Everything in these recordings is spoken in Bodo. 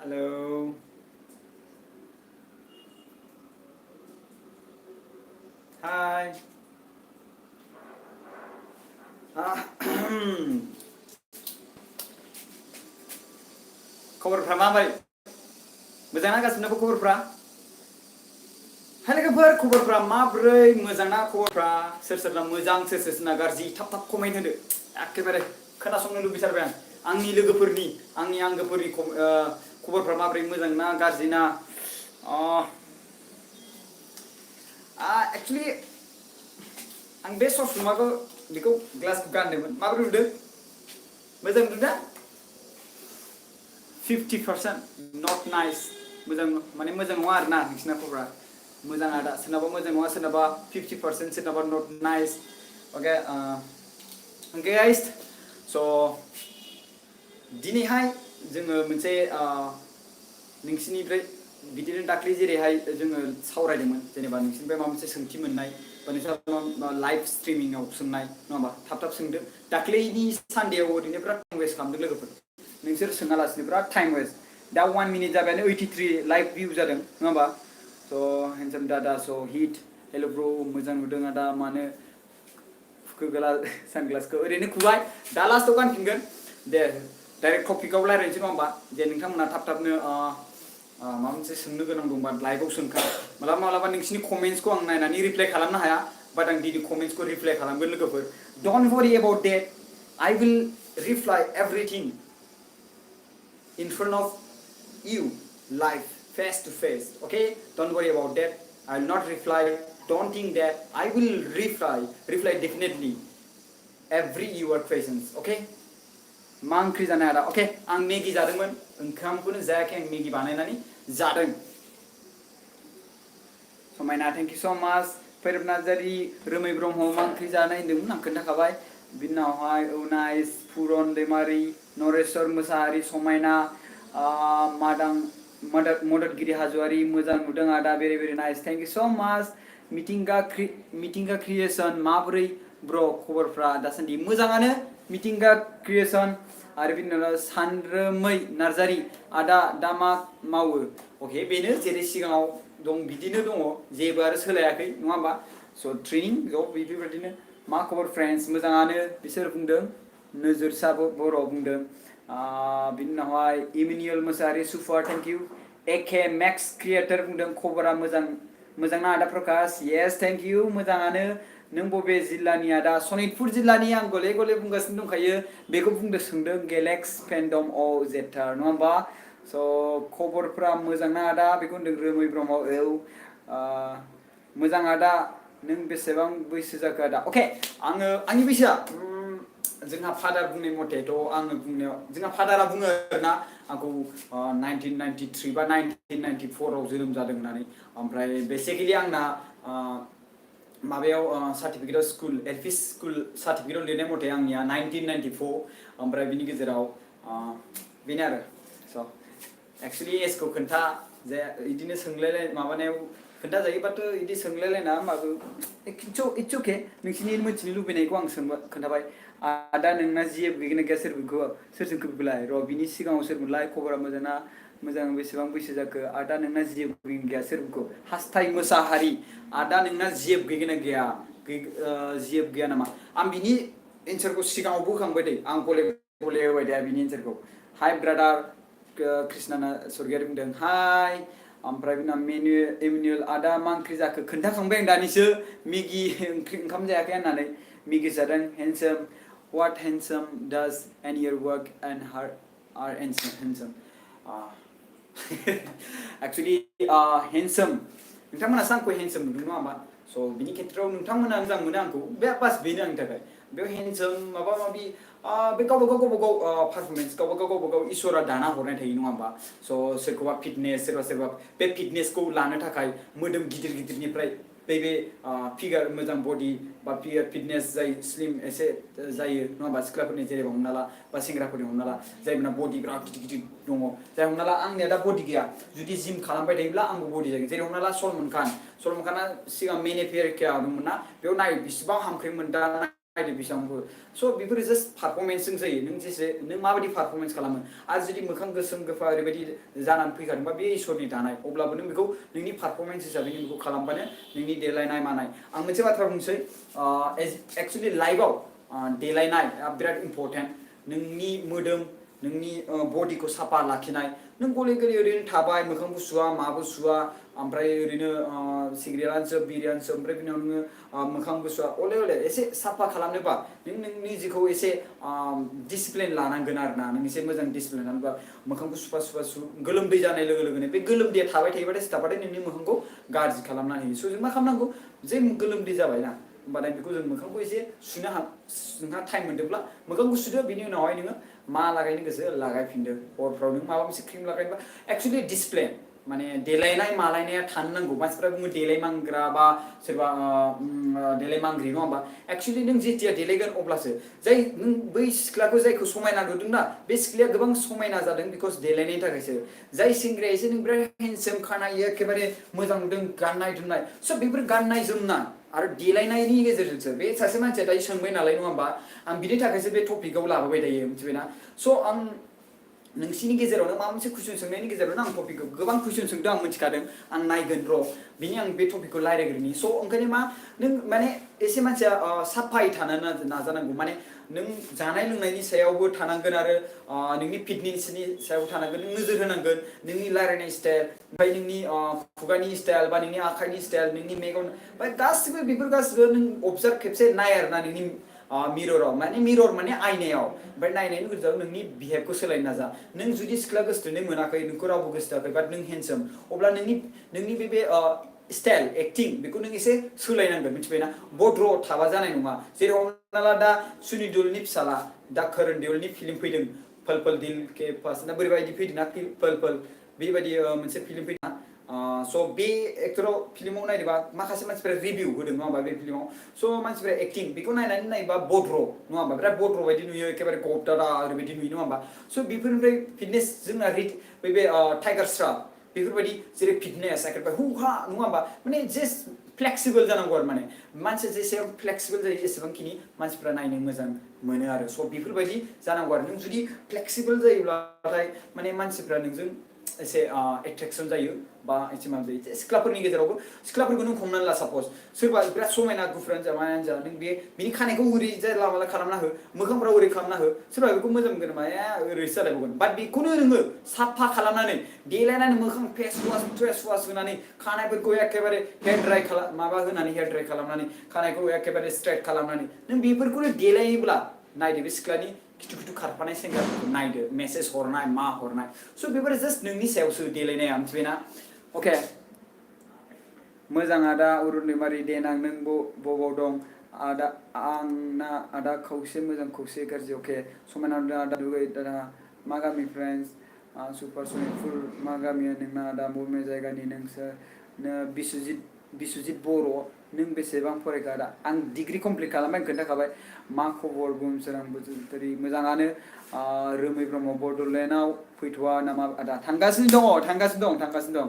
Hello. Hi. खबरफ्रा माबोरै? मोजांना गासिबनाबो खबरफ्रा? हाय लोगोफोर खबरफ्रा माबोरै? मोजांना खबरफ्रा? सोर सोरना मोजां सोर सोरना गाज्रि थाब थाब कमेन्ट होदो। एखेबारे खोनासंनो लुबैथारबाय आं। आंनि लोगोफोरनि आंनि आंगोफोरनि खबरफ्रा माबोरै मोजांना गाज्रिना? एक्चुअली आं बे ससमाखौ बेखौ ग्लासखौ गानदोंमोन माबोरै नुदों? मोजां नुदोंना? 50% नट नाइस मोजां माने मोजां नङा आरोना नोंसिना खबरा मोजां आदा सोरनाबा मोजां नङा सोरनाबा 50% सोरनाबा नट नाइस अके गाइस स' दिनैहाय जोङो मोनसे नोंसिनिफ्राय बिदिनो दाख्लै जेरैहाय जोङो सावरायदोंमोन जेनेबा नोंसिनिफ्राय माबा मोनसे सोंथि मोननाय बा नोंस्रा लाइभ स्ट्रिमिंआव सोंनाय नङा होमबा थाब थाब सोंदो दाख्लैनि सानडेआव ओरैनो बिराद टाइम वेस्ट खालामदों लोगोफोर नोंसोर सोङालासिनो बिराद टाइम वेस्ट दा 1 मिनिट जाबायानो 83 लाइभ भिउ जादों नङा होमबा स' हेन्डसाम दादा स' हिट हेल' ब्र मोजां नुदों आदा मानो फुखोगोला सानग्लासखौ ओरैनो खुबाय दा लास्टआव गानफिनगोन दे डाइरेक्ट टपिकआव रायज्लायनोसै नङा होमबा जे नोंथांमोना थाब थाबनो माबा मोनसे सोंनो गोनां दंबा लाइभआव सोंखा मालाबा मालाबा नोंसिनि कमेन्ट्सखौ आं नायनानै रिप्लाइ खालामनो हाया बाट आं दिनै कमेन्ट्सखौ रिप्लाइ खालामगोन लोगोफोर don't worry about that I will reply everything in front of you live face to face okay don't worry about that I will not reply don't think that I will reply definitely every your questions okay मा ओंख्रि जानाय आदा अके आं मेगि जादोंमोन ओंखामखौनो जायाखै आं मेगि बानायनानै जादों समायना थेंक इउ स' माच भैरब नार्जारि रोमै ब्रह्म मा ओंख्रि जानाय होन्दोंमोन आं खोन्थाखाबाय बिनि उनावहाय उनाइस पुरन दैमारि नरेश्वर मोसाहारि समायना मददगिरि हाज'वारि मोजां नुदों आदा very very nice thank you स' माच मिथिंगा क्रिएसन माबोरै ब्र खबरफ्रा दासान्दि मोजाङानो मिथिंगा क्रिएसन आरो बिनि उनाव सानरोमै नार्जारि आदा दा मा मावो अके बेनो जेरै सिगाङाव दं बिदिनो दङ जेबो आरो सोलायाखै नङा होमबा स' ट्रेनिं जब बेफोरबायदिनो मा खबर फ्रेन्ड्स मोजाङानो बिसोर बुंदों नोजोरसा बर' बुंदों बिनि उनावहाय इमिनियेल मोसाहारि सुफार thank you AK Max creator बुंदों खबरा मोजांना आदा प्रकाश येस थेंक इउ मोजाङानो नों बबे जिल्लानि आदा सनितपुर जिल्लानि आं गले गले बुंगासिनो दंखायो बेखौ बुंदो सोंदों गेलेक्स फेन्डम अ जेटार नङा होमबा स' खबरफ्रा मोजांना आदा बेखौ होनदों रोमै ब्रह्म मोजां आदा नों बेसेबां बैसो जाखो आदा अके आङो आंनि बैसोआ जोंहा फादार बुंनाय मथेथ' आङो बुंनायाव जोंहा फादारा बुङो आरोना आंखौ 1993 बा 1994 आव जोनोम जादों होननानै ओमफ्राय बेसिकेलि आंना माबायाव सार्टिफिकेटआव स्कुल एलपि स्कुल सार्टिफिकेटआव लिरनाय मथे आंनिया 1994 ओमफ्राय बिनि गेजेराव बेनो आरो स' एक्सुवेलि एजखौ खोन्था जे बिदिनो सोंलायलाय माबानायाव खोन्थाजायो बाथ' बिदि सोंलायलायना होमबाबो इट्स अके नोंसिनि मिथिनो लुबैनायखौ आं खोन्थाबाय आदा नोंना जिएफ गैगोना गैया सोरजों खोबलाय र' बिनि सिगाङाव सोरमोनलाय खबरा मोजां बेसेबां बैसो जाखो आदा नोंना जिएफ गैगोना गैया सोरखौ हास्थाय मोसाहारि आदा नोंना जिएफ गैगोना गैया जिएफ गैया नामा आं बिनि एन्सारखौ सिगाङाव बोखांबाय दे आं गले गले होबाय दे बिनि एन्सारखौ हाय ब्रादार कृष्णा स्वर्गियारि बुंदों हाय ओमफ्राय बिना इमिनियेल आदा मा ओंख्रि जाखो खोन्थाखांबाय आं दानिसो मेगि ओंखाम जायाखै होननानै मेगि जादों handsome what handsome does and your work and her are handsome actually handsome नोंथांमोनासो आंखौ हेन्डसाम नुदों नङा होमबा स' बिनि खेथ्रआव नोंथांमोना मोजां मोनो आंखौ बे बास बेनो आंनि थाखाय बेयाव हेन्डसाम माबा माबि बे गावबा गाव पारफरमेन्स गावबा गाव इसोरा दाना हरनाय थायो नङा होमबा स' सोरखौबा फिटनेस सोरबा बे फिटनेसखौ लानो थाखाय मोदोम गिदिरनिफ्राय बे फिगार मोजां बडि बा फिटनेस जाय स्लिम एसे जायो नङा होमबा सिख्लाफोरनि जेनेबा हमना ला बा सेंग्राफोरनि हमना ला जायमोना बडि बिराद गिदिर दङ जाय हमना ला आंनिया दा बडि गैया जुदि जिम खालामबाय थायोब्ला आंबो बडि जागोन जेरै हमना ला सलमान खाना सिगां मेनेफेरिका दंमोन ना बेयाव नाय बिसिबां हामख्रेंमोन दा नायदो बेसेबांबो स' बेफोरो जास्ट पारफरमेन्सजों जायो नों जेसे नों माबायदि पारफरमेन्स खालामो आरो जुदि मोखां गोसोम गोफा ओरैबायदि जानानै फैखादोंबा बे इसोरनि दानाय अब्लाबो नों बेखौ नोंनि पारफरमेन्स हिसाबै नों बेखौ खालामबानो नोंनि देलायनाय मानाय आं मोनसे बाथ्रा बुंसै एक्चुअलि लाइफआव देलायनाया बिराद इम्परटेन्ट नोंनि मोदोम नोंनि बडिखौ साफा लाखिनाय नों गले गले ओरैनो थाबाय मोखांबो सुवा माबो सुवा ओमफ्राय ओरैनो सिगारेटआनो जोब बिरियानो जोब ओमफ्राय बिनि उनाव नोङो मोखांबो सुवा अले अले एसे साफा खालामनोबा नों नोंनि जिखौ एसे डिसिप्लिन लानांगोन आरो ना नों एसे मोजां डिसिप्लिन लानोबा मोखांखौ सुफा सुफा गोलोमदै जानाय लोगो लोगोनो बे गोलोमदैया थाबाय थायोबाथाय नोंनि मोखांखौ गाज्रि खालामना होयो स' जों मा खालामनांगौ जे गोलोमदै जाबायना होमबाथाय बेखौ जों मोखांखौ एसे सुनो नोंहा टाइम मोनदोंब्ला मोखांखौ सुदो बिनि उनावहाय नोङो मा लागायनो गोसो लागायफिनदो हरफ्राव नों माबा मोनसे क्रिम लागायनोबा एक्चुअलि डिसिप्लिन माने देलायनाय मालायनाया थानो नांगौ मानसिफ्रा बुङो देलायमांग्रा बा सोरबा देलायमांग्रि नङा होमबा एक्चुअलि नों जेथिया देलायगोन अब्लासो जाय नों बै सिख्लाखौ जायखौ समायना नुदोंना बे सिख्लाया गोबां समायना जादों बिकज देलायनायनि थाखायसो जाय सेंग्राया एसे नों बिराद हेन्डसाम खानाय एखेबारे मोजां नुदों गाननाय जोमनाय स' बेफोर गाननाय जोमनाय आरो देलायनायनि गेजेरजोंसो बे सासे मानसिया दायो सोंबाय नालाय नङा होमबा आं बिनि थाखायसो बे टपिकआव लाबोबाय थायो मिथिबायना स' आं नोंसिनि गेजेरावनो माबा मोनसे कुइसन सोंनायनि गेजेरावनो आं टपिकखौ गोबां कुइसन सोंदों आं मिथिखादों आं नायगोन र' बिनि आं बे टपिकखौ रायज्लायग्रोनि स' ओंखायनो मा नों माने एसे मानसिया साफायै थानो नाजानांगौ माने नों जानाय लोंनायनि सायावबो थानांगोन आरो नोंनि फिटनेसनि सायाव थानांगोन नों नोजोर होनांगोन नोंनि रायज्लायनाय स्टाइल ओमफ्राय नोंनि खुगानि स्टाइल बा नोंनि आखाइनि स्टाइल नोंनि मेगन ओमफ्राय गासिबो बेफोर गासिबो नों अबजार्भ खेबसे नाय आरोना नोंनि मिरराव माने मिरर माने आयनायाव ओमफ्राय नायनायनि गेजेराव नोंनि बिहेभखौ सोलायनो नाजा नों जुदि सिख्ला गोसोथोनाय मोनाखै नोंखौ रावबो गोसोथोआखै बाट नों हेन्डसाम अब्ला नोंनि बे स्टाइल एक्टिं बेखौ नों एसे सोलायनांगोन मिथिबायना बद्र थाबा जानाय नङा जेरै हमना ला दा सुनि देवलनि फिसाला दा करण देवलनि फिल्म फैदों पल पल दिल के पास ना बोरैबायदि फैदों ना पल पल बेबायदि मोनसे फिल्म फैदों स' बे एक्टराव फिल्माव नायनोबा माखासे मानसिफ्रा रिभिउ होदों नङा होमबा बे फिल्माव स' मानसिफ्रा एक्टिं बेखौ नायनानै नायोबा बद्र नङा होमबा बिराद बद्र बायदि नुयो एखेबारे गबदादा ओरैबायदि नुयो नङा होमबा स' बेफोरनिफ्राय फिटनेस जोंना बे टाइगार श्रफ बेफोरबायदि जेरै फिटनेस एखेबारे हु हा नङा होमबा माने जास्ट फ्लेक्सिबल जानांगौ आरो माने मानसिया जेसेबां फ्लेक्सिबल जायो एसेबांखिनि मानसिफ्रा नायनो मोजां मोनो आरो स' बेफोरबायदि जानांगौ आरो नों जुदि फ्लेक्सिबल जायोब्लाथाय माने मानसिफ्रा नोंजों एसे एट्रेक्सन जायो बा एसे माबा जायो सिख्लाफोरनि गेजेरावबो सिख्लाफोरखौ नों हमनानै ला सापज सोरबा बिराद समायना गुफुरानो जा मायानो जा नों बिनि खानायखौ ओरै जानला माला खालामना हो मोखांफ्राव ओरै खालामना हो सोरबा बेखौ मोजां मोनगोन माया ओरैसो जालायबावगोन बाट बेखौनो नोङो साफा खालामनानै देलायनानै मोखां फेस वास होनानै खानायफोरखौ एखेबारे हेयार ड्राइ माबा होनानै हेयार ड्राइ खालामनानै खानायखौ एखेबारे स्ट्रेट खालामनानै नों बेफोरखौनो देलायोब्ला नायदो बे सिख्लानि खिथु खिथु खारफानाय सेंग्राफोरखौ नायदो मेसेज हरनाय मा हरनाय स' बेफोरो जास्ट नोंनि सायावसो देलायनाया मिथिबायना अके मोजां आदा अरुण दैमारि देनां नों बबाव दं आदा आंना आदा खावसे मोजां खावसे गाज्रि अके समायना आदा दुगै दादा मा गामि फ्रेन्ड्स सुपार सनितपुर मा गामिया नोंना आदा बबे जायगानि नोंसोर बिस्वजित बर' नों बेसेबां फरायखो आदा आं डिग्री कमप्लिट खालामबाय आं खोन्थाखाबाय मा खबर बुहुमसोरां बसुमतारी मोजाङानो रोमै ब्रह्म बड'लेण्डआव फैथ'वा नामा आदा थांगासिनो दं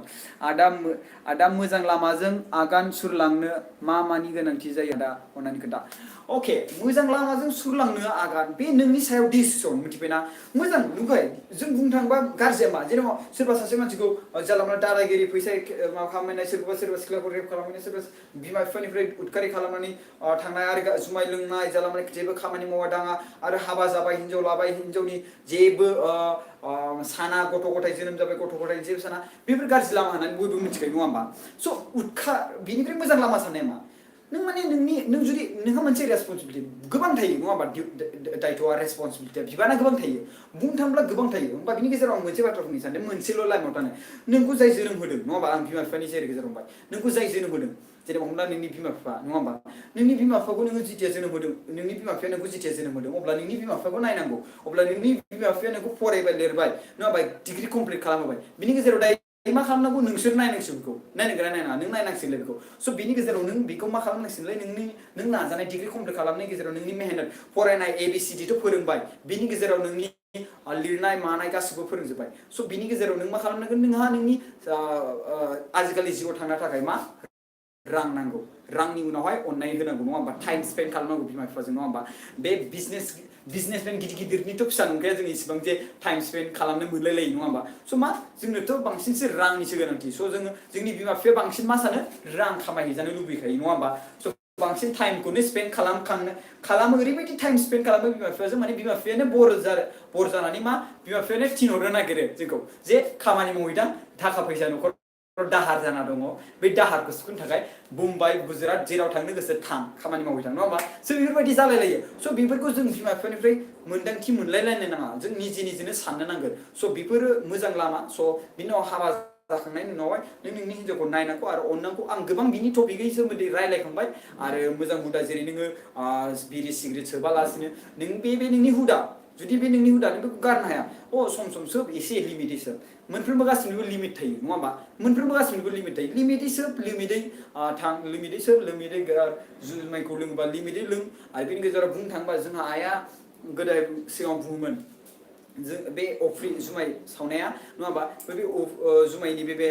आदा मोजां लामाजों आगान सुरलांनो मानि गोनांथि जायो आदा अननानै खोन्था अके मोजां लामाजों सुरलांनो आगान बे नोंनि सायाव डिसिसन मिथिबायना मोजां नुबाय जों बुंनो थाङोबा गाज्रिया मा जेनेबा सोरबा सासे मानसिखौ जानला मोनला दादागिरि फैसा माबा खालामनाय सोरबा सिख्लाखौ रेप खालामनाय सोरबा बिमा बिफानिफ्राय उदखारि खालामनानै थांनाय आरो जुमाय लोंनाय जानला मोनला जेबो खामानि मावा दाङा आरो हाबा जाबाय हिन्जाव लाबाय हिन्जावनि जेबो साना गथ' गथाय जोनोम जाबाय गथ' गथाय जेबो साना बेफोर गाज्रि लामा होननानै बयबो मिथिखायो नङा होमबा स' बिनिफ्राय मोजां लामा साननाया मा नों माने नों जुदि नोंहा मोनसे रेसपन्सिबिलिटि गोबां थायो नङा होमबा दायथ'आ रेसपन्सिबिलिटिया बिबाना गोबां थायो बुंनो थाङोब्ला गोबां थायो होमबा बिनि गेजेराव आं मोनसे बाथ्रा बुंनो सानदों मोनसेल' लाइनाव थानो नोंखौ जाय जोनोम होदों नङा होमबा आं बिमा बिफानि जेरै गेजेराव बुंबाय नोंखौ जाय जोनोम होदों जेनेबा हमना नोंनि बिमा बिफा नङा होमबा नोंनि बिमा बिफाखौ नोङो जिथिया जोनोम होदों नोंनि बिमा बिफाया नोंखौ जिथिया जोनोम होदों अब्ला नोंनि बिमा बिफाखौ नायनांगौ अब्ला नोंनि बिमा बिफाया नोंखौ फरायबाय लिरबाय नङा होमबा डिग्री कमप्लिट खालामहोबाय बिनि गेजेराव दायो मा खालामनांगौ नोंसोर नायनांसिगौ बेखौ नायनांगोना नायनाङा नों नायनांसिगोनलाय बेखौ स' बिनि गेजेराव नों बेखौ मा खालामनांसिगोनलाय नों नाजानाय डिग्री कमप्लिट खालामनायनि गेजेराव नोंनि मेहनत फरायनाय ABCD थ' फोरोंबाय बिनि गेजेराव नोंनि लिरनाय मानाय गासिबो फोरोंजोब्बाय स' बिनि गेजेराव नों मा खालामनांगोन नोंहा नोंनि आजिखालि जिउआव थांनो थाखाय मा रां नांगौ रांनि उनावहाय अननाय होनांगौ नङा होमबा टाइम स्पेन्ड खालामनांगौ बिमा बिफाजों नङा होमबा बे बिजनेसमेन गिदिर गिदिरनिथ' फिसा नंखाया जों इसिबां जे टाइम स्पेन्ड खालामनो मोनलायलायो नङा होमबा स' मा जोंनोथ' बांसिनसो रांनिसो गोनांथि स' जोङो जोंनि बिमा बिफाया बांसिन मा सानो रां खामायहैजानो लुबैखायो नङा होमबा स' बांसिन टाइमखौनो स्पेन्ड खालामो ओरैबायदि टाइम स्पेन्ड खालामो बिमा बिफाजों माने बिमा बिफायानो बर जानानै मा बिमा बिफायानो थिनहरनो नागिरो जोंखौ जे खामानि मावहैदां थाखा फैसा न'खर दाहार जाना दङ बे दाहारखौ सुख'नो थाखाय मुम्बाइ गुजरात जेराव थांनो गोसो थां खामानि मावहैथां नङा होमबा जों बेफोरबायदि जालायलायो स' बेफोरखौ जों बिमा बिफानिफ्राय मोन्दांथि मोनलायलायनो नाङा जों निजेनो साननो नांगोन स' बेफोरो मोजां लामा स' बिनि उनाव हाबा जाखांनायनि उनावहाय नों नोंनि हिन्जावखौ नायनांगौ आरो अननांगौ आं गोबां बिनि टपिकनि सोमोन्दै रायलायखांबाय आरो मोजां हुदा जेरै नोङो बिरि सिगारेट सोबालासिनो नों बे नोंनि हुदा जुदि बे नोंनि हुदा नों बेखौ गारनो हाया सम सम सोब एसे लिमिटै सोब मोनफ्रोमबो गासिनिबो लिमिट थायो नङा होमबा मोनफ्रोमबो गासिनिबो लिमिट थायो लिमिटै सोब लिमिटै थां लिमिटै सोब लिमिटै गार जुमायखौ लोङोबा लिमिटै लों आरो बेनि गेजेराव बुंनो थाङोबा जोंहा आइया गोदो सिगाङाव बुङोमोन बे अफ्रि जुमाय सावनाया नङा होमबा बे जुमायनि बे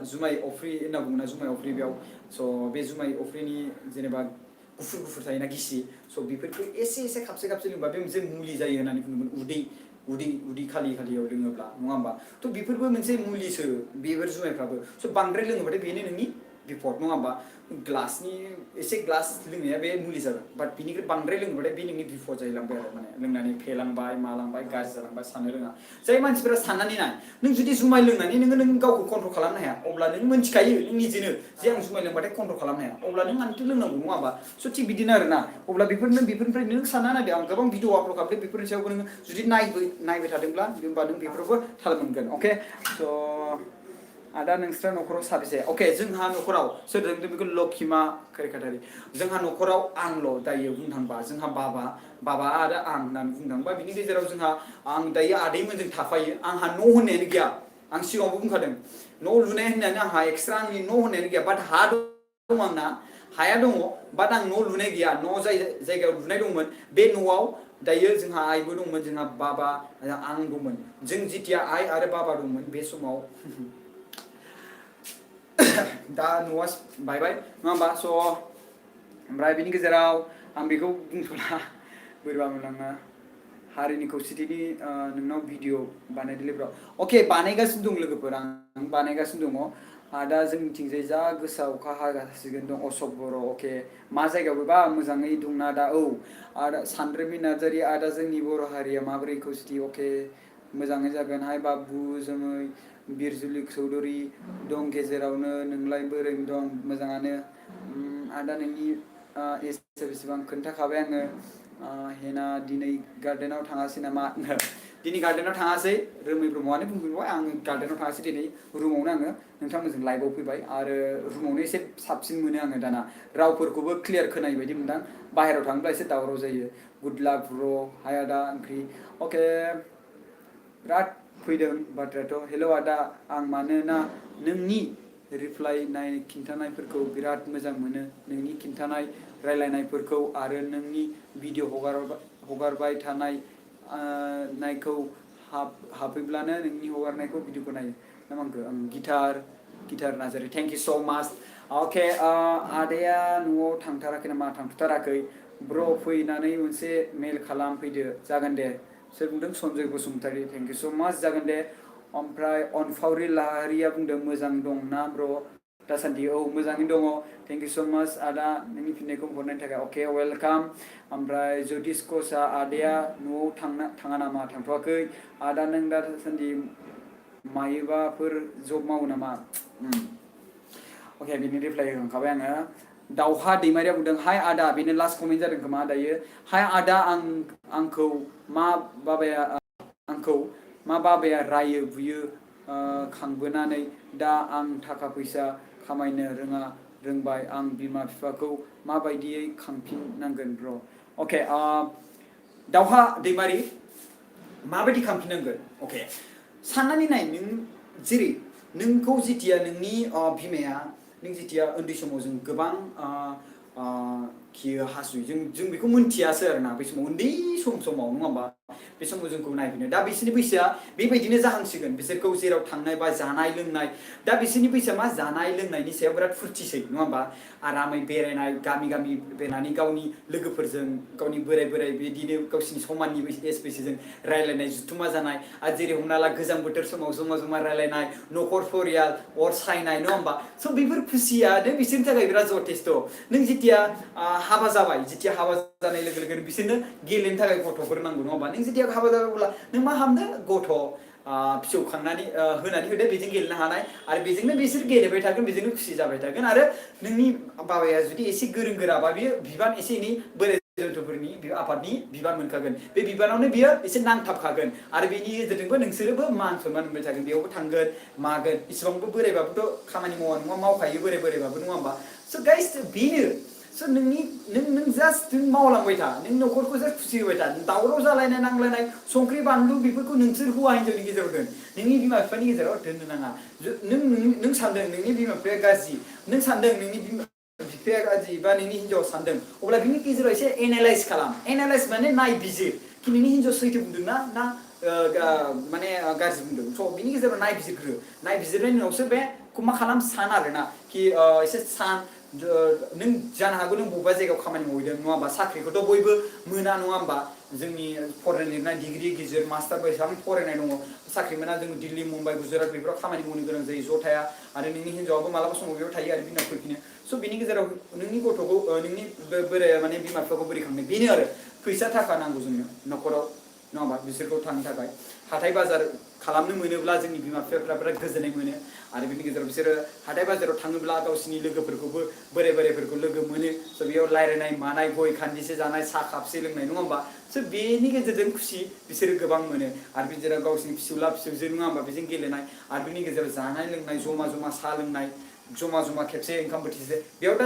जुमाय अफ्रि होनना बुङोना जुमाय अफ्रि बेयाव स' बे जुमाय अफ्रिनि जेनेबा गुफुर थायोना गिसि स' बेफोरखौ एसे खाबसे लोंबा बे मोनसे मुलि जायो होननानै बुङोमोन उदै खालियाव लोङोब्ला नङा होमबा थ' बेफोरबो मोनसे मुलिसो बेफोर जुमायफ्राबो स' बांद्राय लोङोबाथाय बेनो नोंनि बिपद नङा होमबा एसे ग्लास लोंनाया बे मुलि जागोन बाट बिनिख्रुइ बांद्राय लोङोबाथाय बे नोंनि बिपद जाहैलांबाय आरो माने लोंनानै फेलांबाय मालांबाय गाज्रि जालांबाय साननो रोङा जाय मानसिफोरा साननानै नाय नों जुदि जुमाय लोंनानै नों गावखौ कन्ट्रल खालामनो हाया अब्ला नों मिन्थिखायो नों निजेनो जे आं जुमाय लोंबाथाय कन्ट्रल खालामनो हाया अब्ला नों मानोथो लोंनांगौ नङा होमबा स' थिग बिदिनो आरोना अब्ला बेफोरनिफ्राय नों सानना नायदो आं गोबां भिडिअ आपल'ड खालामदों बेफोरनि सायावबो नोङो जुदि नायबाय थादोंब्ला होमबा नों बेफोरावबो थाल मोनगोन अके स' आदा नोंस्रा न'खराव साबेसे अके जोंहा न'खराव सोर जोंदों बेखौ लक्षिमा खैरखाटारि जोंहा न'खराव आंल' दायो बुंनो थांबा जोंहा बाबा आरो आं होननानै बुंनो थांबा बिनि गेजेराव जोंहा आं दायो आदैमोनजों थाफायो आंहा न' होननायानो गैया आं सिगाङावबो बुंखादों न' लुनाय होननानै आंहा एक्सट्रा आंनि न' होननायानो गैया बाट हा दं आंना हाया दङ बाट आं न' लुनाय गैया न' जाय जायगायाव लुनाय दंमोन बे न'आव दायो जोंहा आइबो दंमोन जोंहा बाबा आं दंमोन जों जिथिया आइ आरो बाबा दंमोन बे समाव दा न'आ बायबाय नङा होमबा स' ओमफ्राय बिनि गेजेराव आं बेखौ बुंथ'ला बोरैबा मोनलाङो हारिनि खौसेथिनि नोंनाव भिडिअ बानायदोलै ब्र अके बानायगासिनो दं लोगोफोर आं बानायगासिनो दङ दा जोंनिथिंजाय जा गोसा अखा हागासिनो दं अशक बर' अके मा जायगायाव बेबा मोजाङै दंना दा आदा सानद्रिमि नार्जारि आदा जोंनि बर' हारिया माबोरै खौसेथि अके मोजाङै जागोन हाय बाबु जोमै बिरजुलि चौधुरि दं गेजेरावनो नोंलाय बोरै दं मोजाङानो आदा नोंनि एजआ बेसेबां खोन्थाखाबाय आङो हेना दिनै गार्डेनाव थाङासै नामा दिनै गार्डेनाव थाङासै रोमै ब्रह्मआनो बुंफिनबाय आं गार्डेनाव थाङासै दिनै रुमावनो आङो नोंथांमोनजों लाइभआव फैबाय आरो रुमावनो एसे साबसिन मोनो आङो दाना रावफोरखौबो क्लियार खोनायै बायदि मोनदां बाहेरायाव थाङोब्ला एसे दावराव जायो गुड लाक ब्र हाय आदा ओंख्रि अके बिराद फैदों बाथ्रायाथ' हेल' आदा आं मानोना नोंनि रिप्लाइ खिन्थानायफोरखौ बिराद मोजां मोनो नोंनि खिन्थानाय रायलायनायफोरखौ आरो नोंनि भिडिअ हगारबाय थानाय नायखौ हाबफैब्लानो नोंनि हगारनायखौ भिडिअखौ नायो ना मा होनखो गिटार नार्जारि थेंक इउ स' माच अके आदाया न'आव थांथाराखै नामा थांथाराखै ब्र फैनानै मोनसे मेल खालाम फैदो जागोन दे सोर बुंदों सन्जय बसुमतारी थेंक इउ स' माच जागोन दे ओमफ्राय अनफावरि लाहारिया बुंदों मोजां दं ना ब्र दासान्दि मोजाङैनो दङ थेंक इउ स' माच आदा नोंनि फिननायखौ हरनायनि थाखाय अके वेलकाम ओमफ्राय जतिस कसा आदाया न'आव थाङा नामा थांथ'वाखै आदा नों दासान्दि मायोबाफोर जब मावो नामा अके बिनि रिप्लाइ होखांखाबाय आङो दावहा दैमारिया बुंदों हाय आदा बेनो लास्ट कमेन्ट जादों खोमा दायो हाय आदा आंखौ मा बाबाया रायो बुयो खांबोनानै दा आं थाखा फैसा खामायनो रोंबाय आं बिमा बिफाखौ माबायदियै खांफिननांगोन ब्र अके दावहा दैमारि माबायदि खांफिननांगोन अके साननानै नाय नों जेरै नोंखौ जेथिया नोंनि बिमाया नों जेथिया उन्दै समाव जों गोबां खियो हासुयो जों बेखौ मोनथियासो आरोना बे समाव उन्दै समाव नङा होमबा बे समाव जोंखौ नायफिनो दा बिसोरनि बैसोआ बेबायदिनो जाहांसिगोन बिसोरखौ जेराव थांनाय बा जानाय लोंनाय दा बिसोरनि बैसोआ मा जानाय लोंनायनि सायाव बिराद फुरथिसै नङा होमबा आरामै बेरायनाय गामि बेरायनानै गावनि लोगोफोरजों गावनि बोराय बिदिनो गावसिनि समाननि एज बैसोजों रायलायनाय जुथुमा जानाय आरो जेरै हमना ला गोजां बोथोर समाव जमा रायलायनाय न'खर फरियाल अर सायनाय नङा होमबा स' बेफोर खुसियानो बिसोरनि थाखाय बिराद जथेस्थ' नों जेथिया हाबा जाबाय जेथिया हाबा जानाय लोगो लोगोनो बिसोरनो गेलेनो थाखाय गथ'फोर नांगौ नङा होमबा नों जेथिया हाबा जाबाय अब्ला नों मा खालामदो गथ' फिसौ खांनानै होनानै होदो बेजों गेलेनो हानाय आरो बेजोंनो बिसोर गेलेबाय थागोन बेजोंनो खुसि जाबाय थागोन आरो नोंनि बाबाया जुदि एसे गोरों गोराबा बियो बिबान एसे एनै बोराय जन्थुफोरनि आफादनि बिबान मोनखागोन बे बिबानावनो बियो एसे नांथाबखागोन आरो बेनि गेजेरजोंबो नोंसोरोबो मान सनमान मोनबाय थागोन बेयावबो थांगोन मागोन इसिबांबो बोरायबाबोथ' खामानि मावा नङा मावखायो बोरायबाबो नङा होमबा स' गाइस बेनो स' नों जास्ट नों मावलांबाय था नों न'खरखौ जास्ट खुसि होबाय था दावराव जालायनाय नांलायनाय संख्रि बानलु बेफोरखौ नोंसोर हौवा हिन्जावनि गेजेराव दोन नोंनि बिमा बिफानि गेजेराव दोननो नाङा नों सानदों नोंनि बिमा बिफाया गाज्रि नों सानदों नोंनि बिमा बिफाया गाज्रि बा नोंनि हिन्जावा सानदों अब्ला बिनि गेजेराव एसे एनालाइज खालाम एनालाइज माने नायबिजिर कि नोंनि हिन्जाव सैथो बुंदों ना माने गाज्रि बुंदों स' बिनि गेजेराव नायबिजिरनायनि उनावसो बेखौ मा खालाम सान आरोना कि एसे सान नों जानो हागौ नों बबेबा जायगायाव खामानि मावहैदों नङा होमबा साख्रिखौथ' बयबो मोना नङा होमबा जोंनि फरायनाय लिरनाय डिग्रि गिदिर मास्टार बेसेबां फरायनाय दङ साख्रि मोना जों दिल्ली मुम्बाइ गुजरात बेफोराव खामानि मावनो गोनां जायो ज' थाया आरो नोंनि हिन्जावाबो मालाबा समाव बेयाव थायो आरो बिनाव फैफिनो स' बिनि गेजेराव नोंनि गथ'खौ नोंनि बोराया माने बिमा बिफाखौ बोरै खांनो बेनो आरो फैसा थाखा नांगौ जोंनो न'खराव नङा होमबा बिसोरखौ थांनो थाखाय हाथाय बाजार खालामनो मोनोब्ला जोंनि बिमा बिफाफ्रा बिराद गोजोननाय मोनो आरो बिनि गेजेराव बिसोरो हाथाय बाजाराव थाङोब्ला गावसिनि लोगोफोरखौबो बोरायफोरखौ लोगो मोनो स' बेयाव रायलायनाय मानाय गय खान्दिसे जानाय साहा खापसे लोंनाय नङा होमबा स' बेनि गेजेरजों खुसि बिसोरो गोबां मोनो आरो बिदिनो गावसिनि फिसौला फिसौजो नङा होमबा बेजों गेलेनाय आरो बिनि गेजेराव जानाय लोंनाय जमा साहा लोंनाय जमा खेबसे ओंखाम बोथिसे बेयाव दा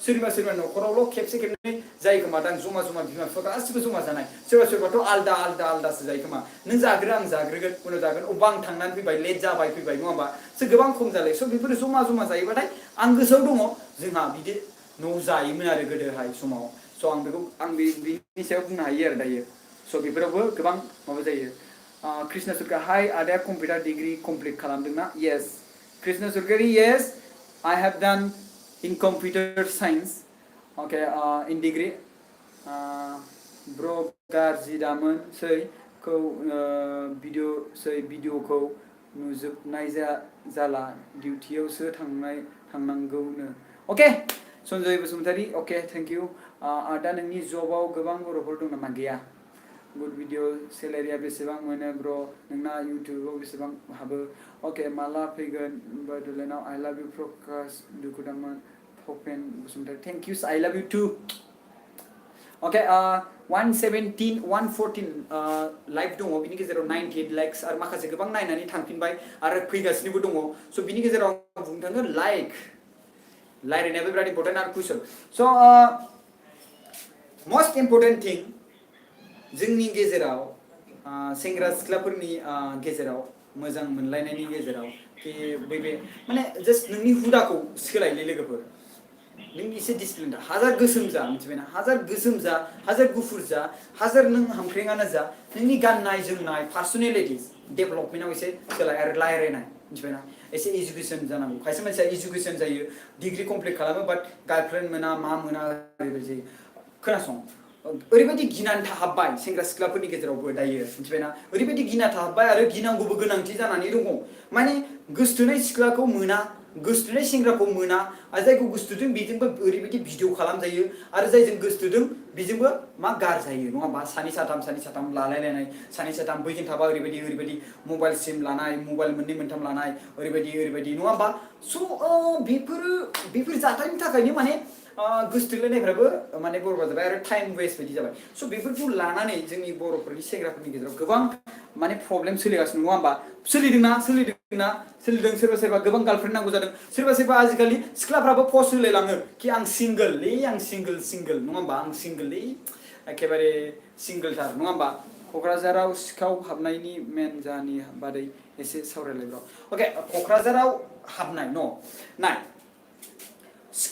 सोरबा न'खरावल' खेबसे खेबनै जायो खोमा दां जमा बिमा बिफा गासिबो जमा जानाय सोरबाथ' आलदासो जायो खोमा नों जाग्रो आं जाग्रोगोन उनाव जागोन अबा आं थांनानै फैबाय लेट जाबाय फैबाय नङा होमबा स' गोबां खम जालाय स' बेफोरो जमा जायोबाथाय आं गोसोआव दङ जोंहा बिदि न' जायोमोन आरो गोदोहाय समाव स' आं बिनि सायाव बुंनो हायो आरो दायो स' बेफोरावबो गोबां माबा जायो कृष्ण सरकार हाय आदाया कम्पिउटार डिग्री कमप्लिट खालामदोंना येस कृष्ण सरकारि yes I have done in computer science okay in degree bro गाज्रि दामोन खौ भिडिअखौ नुजोबनाय जाला डिउटियावसो थांनांगौनो अके सन्जय बसुमतारी अके थेंक इउ दा नोंनि जबाव गोबां बर'फोर दं नामा गैया गुड भिडिअ सेलारिया बेसेबां मोनो ब्र नोंना इउटिउबाव बेसेबां हाबो अके माला फैगोन बड'लेण्डआव आइ लाभ इउ प्रकाश दुखुदामोन Bhapen Basumatary thank you I love you two okay 114 live दङ बिनि गेजेराव 98 लाइक्स आरो माखासे गोबां नायनानै थांफिनबाय आरो फैगासिनोबो दङ स' बिनि गेजेराव आं बुंनो थाङो रायलायनायाबो बिराद इम्पर्टेन्ट आरो कुइसन स' मस्ट इम्पर्टेन्ट थिं जोंनि गेजेराव सेंग्रा सिख्लाफोरनि गेजेराव मोजां मोनलायनायनि गेजेराव कि बे माने जास्ट नोंनि हुदाखौ सोलायलै लोगोफोर नों एसे डिसिप्लिन था हाजार गोसोम जा मिथिबायना हाजार गोसोम जा हाजार गुफुर जा हाजार नों हामख्रेङानो जा नोंनि गाननाय जोमनाय पार्सनेलिटिस डेभेलपमेन्टआव एसे सोलाय आरो रायलायनाय मिथिबायना एसे इडुकेसन जानांगौ खायसे मानसिया इडुकेसन जायो डिग्री कमप्लिट खालामो बाट गार्लफ्रेन्ड मोना मा मोना ओरैबायदि जायो खोनासं ओरैबायदि गिनानै थाहाबबाय सेंग्रा सिख्लाफोरनि गेजेरावबो दायो मिथिबायना ओरैबायदि गिना थाहाबबाय आरो गिनांगौबो गोनांथि जानानै दङ माने गोसथोनाय सिख्लाखौ मोना गोसथोनाय सेंग्राखौ मोना आरो जायखौ गोसथोदों बेजोंबो ओरैबायदि भिडिअ खालामजायो आरो जायजों गोसथोदों बेजोंबो मा गारजायो नङा होमबा सानै साथाम लालायलायनाय सानै साथाम बैजों थाबा ओरैबायदि मबाइल सिम लानाय मबाइल मोननै मोनथाम लानाय ओरैबायदि नङा होमबा स' बेफोर जाथायनि थाखायनो माने गोसथोलायनायफ्राबो माने बरबाद जाबाय आरो टाइम वेस्ट बायदि जाबाय स' बेफोरखौ लानानै जोंनि बर'फोरनि सेंग्राफोरनि गेजेराव गोबां माने प्रब्लेम सोलिगासिनो नङा होमबा सोलिदों सोरबा गोबां गार्लफ्रेन्ड नांगौ जादों सोरबा आजिखालि सिख्लाफ्राबो पस्ट होलायलाङो कि आं सिंगोल नङा होमबा आं सिंगोललै एखेबारे सिंगोलथार नङा होमबा क'क्राझाराव सिखाव हाबनायनि मेन जाहोननि बादै एसे सावरायलायब्र' अके क'क्राझाराव हाबनाय न' नाय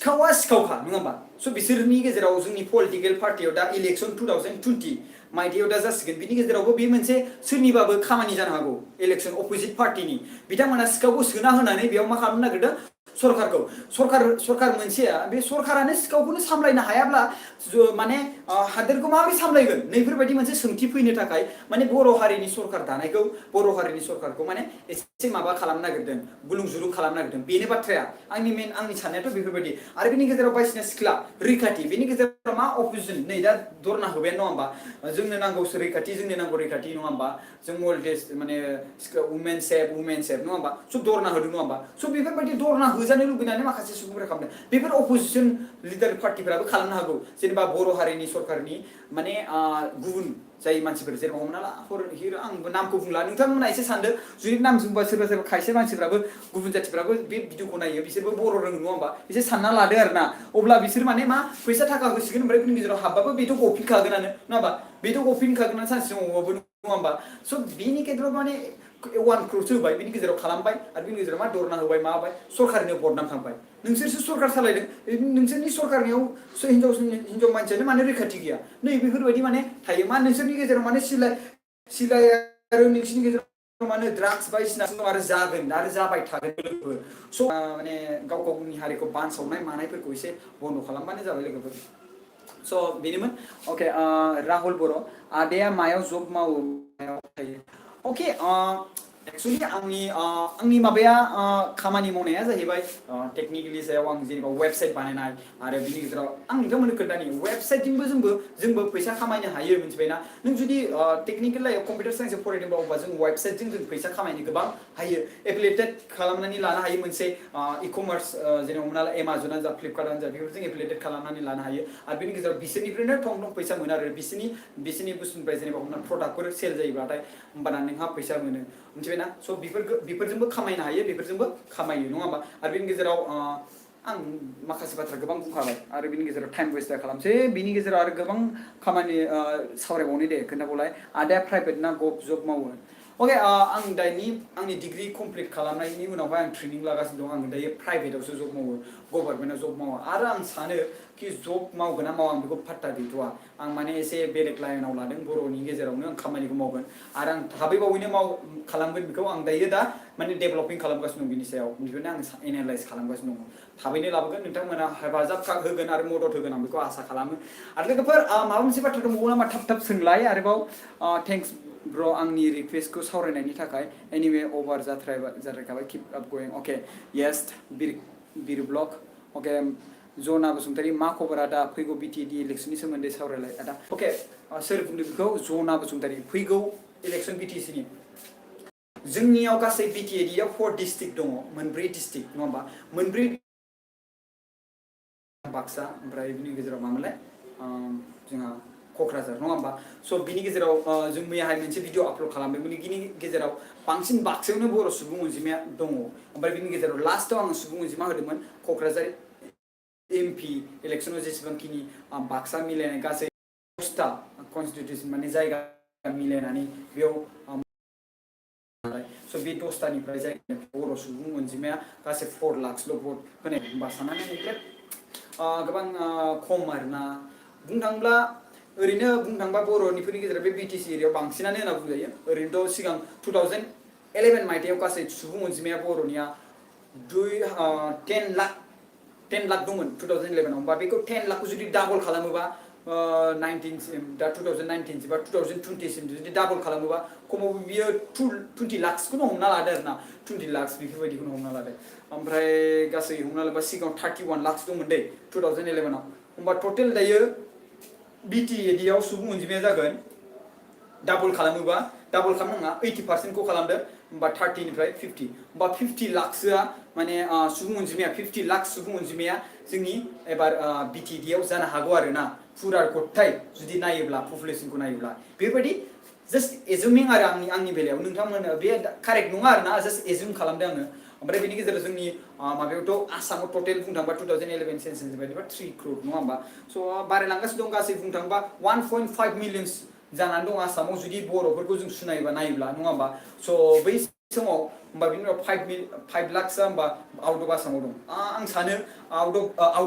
सिखावा सिखावखा नङा होमबा स' बिसोरनि गेजेराव जोंनि पलिटिकेल पार्टियाव दा इलेक्सन 2020 मायथाइयाव दा जासिगोन बिनि गेजेरावबो बे मोनसे सोरनिबाबो खामानि जानो हागौ इलेक्सन अपोजिट पार्टिनि बिथांमोना सिखावखौ सोना होनानै बेयाव मा खालामनो नागिरदों सरकारखौ सरकार मोनसेया बे सरकारानो सिखावखौनो सामलायनो हायाब्ला माने हादोरखौ माबोरै सामलायगोन नैफोरबायदि मोनसे सोंथि फैनो थाखाय माने बर' हारिनि सरकार दानायखौ बर' हारिनि सरकारखौ माने एसे माबा खालामनो नागिरदों गुलुं जुलुं खालामनो नागिरदों बेनो बाथ्राया आंनि साननायाथ' बेफोरबायदि आरो बेनि गेजेराव बायदिसिना सिख्ला रैखाथि बेनि गेजेराव मा अपोजिसन नै दा धरना होबाय नङा होमबा जोंनो नांगौ रैखाथि जोंनो नांगौ रैखाथि नङा होमबा जों अलवेज माने वुमेन सेफ नङा होमबा स' धरना होदों नङा होमबा स' बेफोरबायदि धरना होजानो लुबैनानै माखासे सुबुंफोरा खालामदों बेफोर अपोजिसन लिडार पार्टिफोराबो खालामनो हागौ जेनेबा बर' हारिनि सरकारनि माने गुबुन जाय मानसिफोर जेनेबा हमना ला हिरो आंबो नामखौ बुंला नोंथांमोना एसे सानदो जुदि नाम बुंबा सोरबा खायसे मानसिफ्राबो गुबुन जाथिफ्राबो बे भिडिअखौ नायो बिसोरबो बर' रोङो नङा होमबा एसे सानना लादो आरोना अब्ला बिसोर माने मा फैसा थाखा होसिगोन ओमफ्राय बेनि गेजेराव हाबबाबो बेथ' गफिनखागोनानो नङा होमबा बेथ' गफिनखागोनानो सानसे समावबाबो नङा होमबा स' बिनि गेजेराव माने 1 crore होबाय बिनि गेजेराव खालामबाय आरो बिनि गेजेराव मा धरना होबाय माबाय सरकारनियाव बदनाम थांबाय नोंसोरसो सरकार सालायदों नोंसोरनि सरकारनियाव हिनजाव मानसियानो माने रैखाथि गैया नै बेफोरबायदि माने थायो मा नोंसोरनि गेजेराव माने सिलाय आरो नोंसोरनि गेजेराव माने ड्राग्स बायदिसिना आरो जागोन आरो जाबाय थागोन लोगोफोर स' माने गाव गावनि हारिखौ बानसावनाय मानायफोरखौ एसे बन्द' खालामबानो जाबाय लोगोफोर स' बेनोमोन अके राहुल बर' आदाया मायाव जब मावो मायाव थायो अके एक्चुअली आंनि माबाया खामानि मावनाया जाहैबाय टेक्निकेलि सायाव आं जेनेबा वेबसाइट बानायनाय आरो बिनि गेजेराव आं नोंथांमोननो खोन्थानि वेबसाइटजोंबो जोंबो फैसा खामायनो हायो मिथिबायना नों जुदि टेक्निकेल लाइफआव कम्पिउटार साइन्सआव फरायदोंबा अब्ला जों वेबसाइटजों जों फैसा खामायनो गोबां हायो एफिलिएटेड खालामनानै लानो हायो मोनसे इ-कमार्स जेनेबा हमना ला एमाजनानो जा फ्लिपकार्टआनो जा बेफोरजों एफिलिएटेड खालामनानै लानो हायो आरो बेनि गेजेराव बिसोरनिफ्रायनो थं फैसा मोनो आरो बिसोरनि बुस्थुनिफ्राय जेनेबा हमना प्रडाक्टफोर सेल जायोब्लाथाय होमबाना नोंहा फैसा मोनो मिथिबायना स' बेफोरजोंबो खामायनो हायो बेफोरजोंबो खामायो नङा होमबा आरो बेनि गेजेराव आं माखासे बाथ्रा गोबां बुंखाबाय आरो बेनि गेजेराव टाइम वेस्ट दा खालामसै बेनि गेजेराव आरो गोबां खामानि सावरायबावनि दे खोन्थाबावलाय आदाया प्राइभेट ना गभ जब मावो अके आं दानि आंनि डिग्री कमप्लिट खालामनायनि उनावहाय आं ट्रेनिं लागासिनो दं आं दायो प्राइभेटावसो जब मावो गभर्नमेन्टआव जब मावा आरो आं सानो कि जब मावगोन ना मावा आं बेखौ फात्ता गैथ'वा आं माने एसे बेलेग लाइनाव लादों बर'नि गेजेरावनो आं खामानिखौ मावगोन आरो आं थाबैबावैनो खालामगोन बेखौ आं दायो दा माने डेभेलपिं खालामगासिनो दं बिनि सायाव बेनिफ्रायनो आं एनालाइज खालामगासिनो दं थाबैनो लाबोगोन नोंथांमोना हेफाजाब होगोन आरो मदद होगोन आं बेखौ आसा खालामो आरो लोगोफोर माबा मोनसे बाथ्रा दंबावो नामा थाब सोंलाय आरोबाव थेंक्स ब्र आंनि रिक्वेस्टखौ सावरायनायनि थाखाय एनिवे अभार जाद्रायखाबाय किप आप गोइं अके येस बिर ब्लग अके जना बसुमतारी मा खबर आदा फैगौ बिटिएडि इलेक्सननि सोमोन्दै सावरायलाय आदा अके सोर बुंदों बेखौ जना बसुमतारी फैगौ इलेक्सन बिटिसिनि जोंनियाव गासै बिटिएडिआव 4 डिस्ट्रिक्ट दङ मोनब्रै डिस्ट्रिक्ट नङा होमबा मोनब्रै बाक्सा ओमफ्राय बिनि गेजेराव मामोनलाय जोंहा क'क्राझार नङा होमबा स' बिनि गेजेराव जों मैयाहाय मोनसे भिडिअ आपल'ड खालामदों बिनि गेजेराव बांसिन बाक्सायावनो बर' सुबुं अनजिमाया दङ ओमफ्राय बिनि गेजेराव लास्टआव आङो सुबुं अनजिमा होदोंमोन क'क्राझार एमपि इलेक्सनाव जेसेबांखिनि बाक्सा मिलायनाय गासै 10टा कनस्टिटिउसन माने जायगा मिलायनानै बेयाव स' बे 10टानिफ्राय जायगा बर' सुबुं अनजिमाया गासै 4 लाखसल' भट होनाय होनबा साननानै नायदो गोबां खम आरोना बुंनो थाङोब्ला बर'निफोरनि गेजेराव बे बिटिसि एरियायाव बांसिनानो होनना बुंजायो ओरैनोथ' सिगां 2011 मायथाइयाव गासै सुबुं अनजिमाया बर'निया 10 लाख दंमोन 2011आव होमबा बेखौ 10 लाखखौ जुदि डाबल खालामोबा 19सिम दा 2019 बा 2020सिम जुदि डाबल खालामोबा खमावबो बियो 20 लाखसखौनो हमना लादो आरोना 20 लाखस बेफोरबायदिखौनो हमना लादो ओमफ्राय गासै हमना लाबा सिगाङाव 31 लाखस दंमोन दै 2011आव होमबा टटेल दायो बिटिएडिआव सुबुं अनजिमाया जागोन डाबल खालामनाङा 80%खौ खालामदो होमबा 30निफ्राय 50 होमबा 50 लाखसोआ माने सुबुं अनजिमाया 50 लाख सुबुं अनजिमाया जोंनि एबार बिटिएडिआव जानो हागौ आरोना फुरा गथाय जुदि नायोब्ला पपुलेसनखौ नायोब्ला बेबायदि जास्ट एजुमिं आरो आंनि बेलायाव नोंथांमोना बे कारेक्ट नङा आरोना जास्ट एजुम खालामदों आङो ओमफ्राय बेनि गेजेराव जोंनि माबायावथ' आसामाव टटेल बुंनो थाङोबा 2011 सेन्सासनि बायदिबा 3 crore नङा होमबा स' बारायलांगासिनो दं गासै बुंनो थाङोबा 1.5 मिलियन जानानै दं आसामाव जुदि बर'फोरखौ जों नायोब्ला नङा होमबा स' बै समाव होमबा बिनि उनाव 5 लाखसो होमबा आउट अफ आसामाव दं आं सानो आउट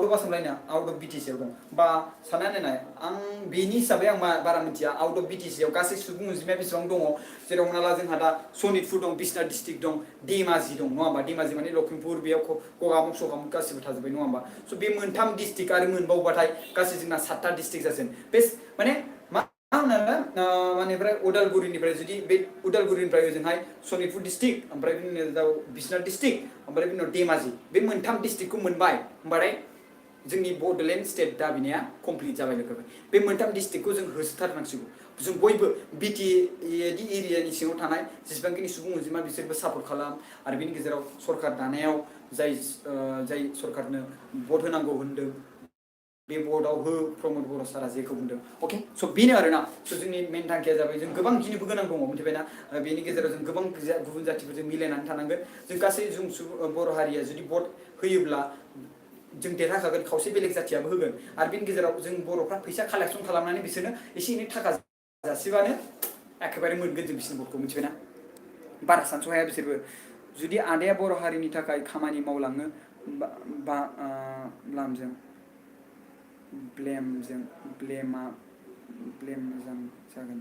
अफ आसाम लायना आउट अफ बिटिसि आव दं बा साननानै नाय आं बेनि हिसाबै आं बारा मिथिया आउट अफ बिटिसि आव गासै सुबुं अनजिमाया बेसेबां दङ जेराव हमना ला जोंहा दा सनितपुर दं बिश्वनाथ डिस्ट्रिक्ट दं धेमाजि दं नङा होमबा धेमाजि माने लखिमपुर बेयाव गगामुख सगामुख गासिबो थाजोब्बाय नङा होमबा स' बे मोनथाम डिस्ट्रिक्ट आरो मोनबावबाथाय गासै जोंना 7टा डिस्ट्रिक्ट जासिगोन बे माने मानेफ्राय उदालगुरिनिफ्राय जुदि बे उदालगुरिनिफ्राय ओजोंहाय सनितपुर डिस्ट्रिक्ट ओमफ्राय बिनि उनाव बिश्वनाथ डिस्ट्रिक्ट ओमफ्राय बिनि उनाव धेमाजि बे मोनथाम डिस्ट्रिक्टखौ मोनबाय होमबाथाय जोंनि बड'लेण्ड स्टेट दाबिनाया कमप्लिट जाबाय लोगो बे मोनथाम डिस्ट्रिक्टखौ जों होसोथारनांसिगौ जों बयबो बिटि एरियानि सिङाव थानाय जेसेबांखिनि सुबुं अनजिमा बिसोरबो सापर्ट खालाम आरो बिनि गेजेराव सरकार दानायाव जाय सरकारनो भट होनांगौ होनदों बे भटआव हो प्रमद बर' सारा जेखौ बुंदों अके स' बेनो आरोना स' जोंनि मेन थांखिया जाबाय जों गोबां गिनोबो गोनां दङ मिथिबायना बेनि गेजेराव जों गोबां गुबुन जातिफोरजों मिलायनानै थानांगोन जों गासै जों बर' हारिया जुदि भट होयोब्ला जों देरहाखागोन खावसे बेलेग जातियाबो होगोन आरो बेनि गेजेराव जों बर'फ्रा फैसा कालेक्सन खालामनानै बिसोरनो एसे एनै थाखा जासिबानो एखेबारे मोनगोन जों बिसोरनि भटखौ मिथिबायना बारा सानस' हाया बिसोरबो जुदि आदाया बर' हारिनि थाखाय खामानि मावलाङो लामजों ब्लेम मोजां जागोन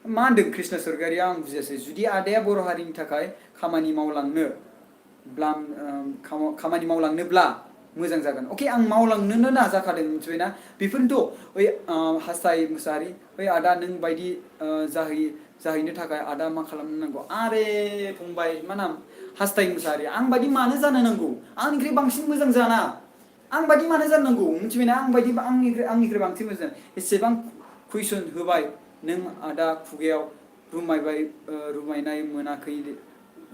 मा होनदों कृष्ण सरगारिया आं बुजियासै जुदि आदाया बर' हारिनि थाखाय खामानि मावलांनोब्ला मोजां जागोन अके आं मावलांनोनो नाजाखादों मिथिबायना बेफोरनोथ' ओइ हास्थाय मुसाहारि ओइ आदा नों बायदि जाहैनो थाखाय आदा मा खालामनांगौ आरे फंबाय मा नाम हास्थाय मुसाहारि आं बायदि मानो जानो नांगौ आंनिख्रुइ बांसिन मोजां जाना आं बायदि मानो जानांगौ मिथिबायना आं बायदि आंनिख्रुइ बांसिन मोजां एसेबां कुइसन होबाय नों आदा खुगायाव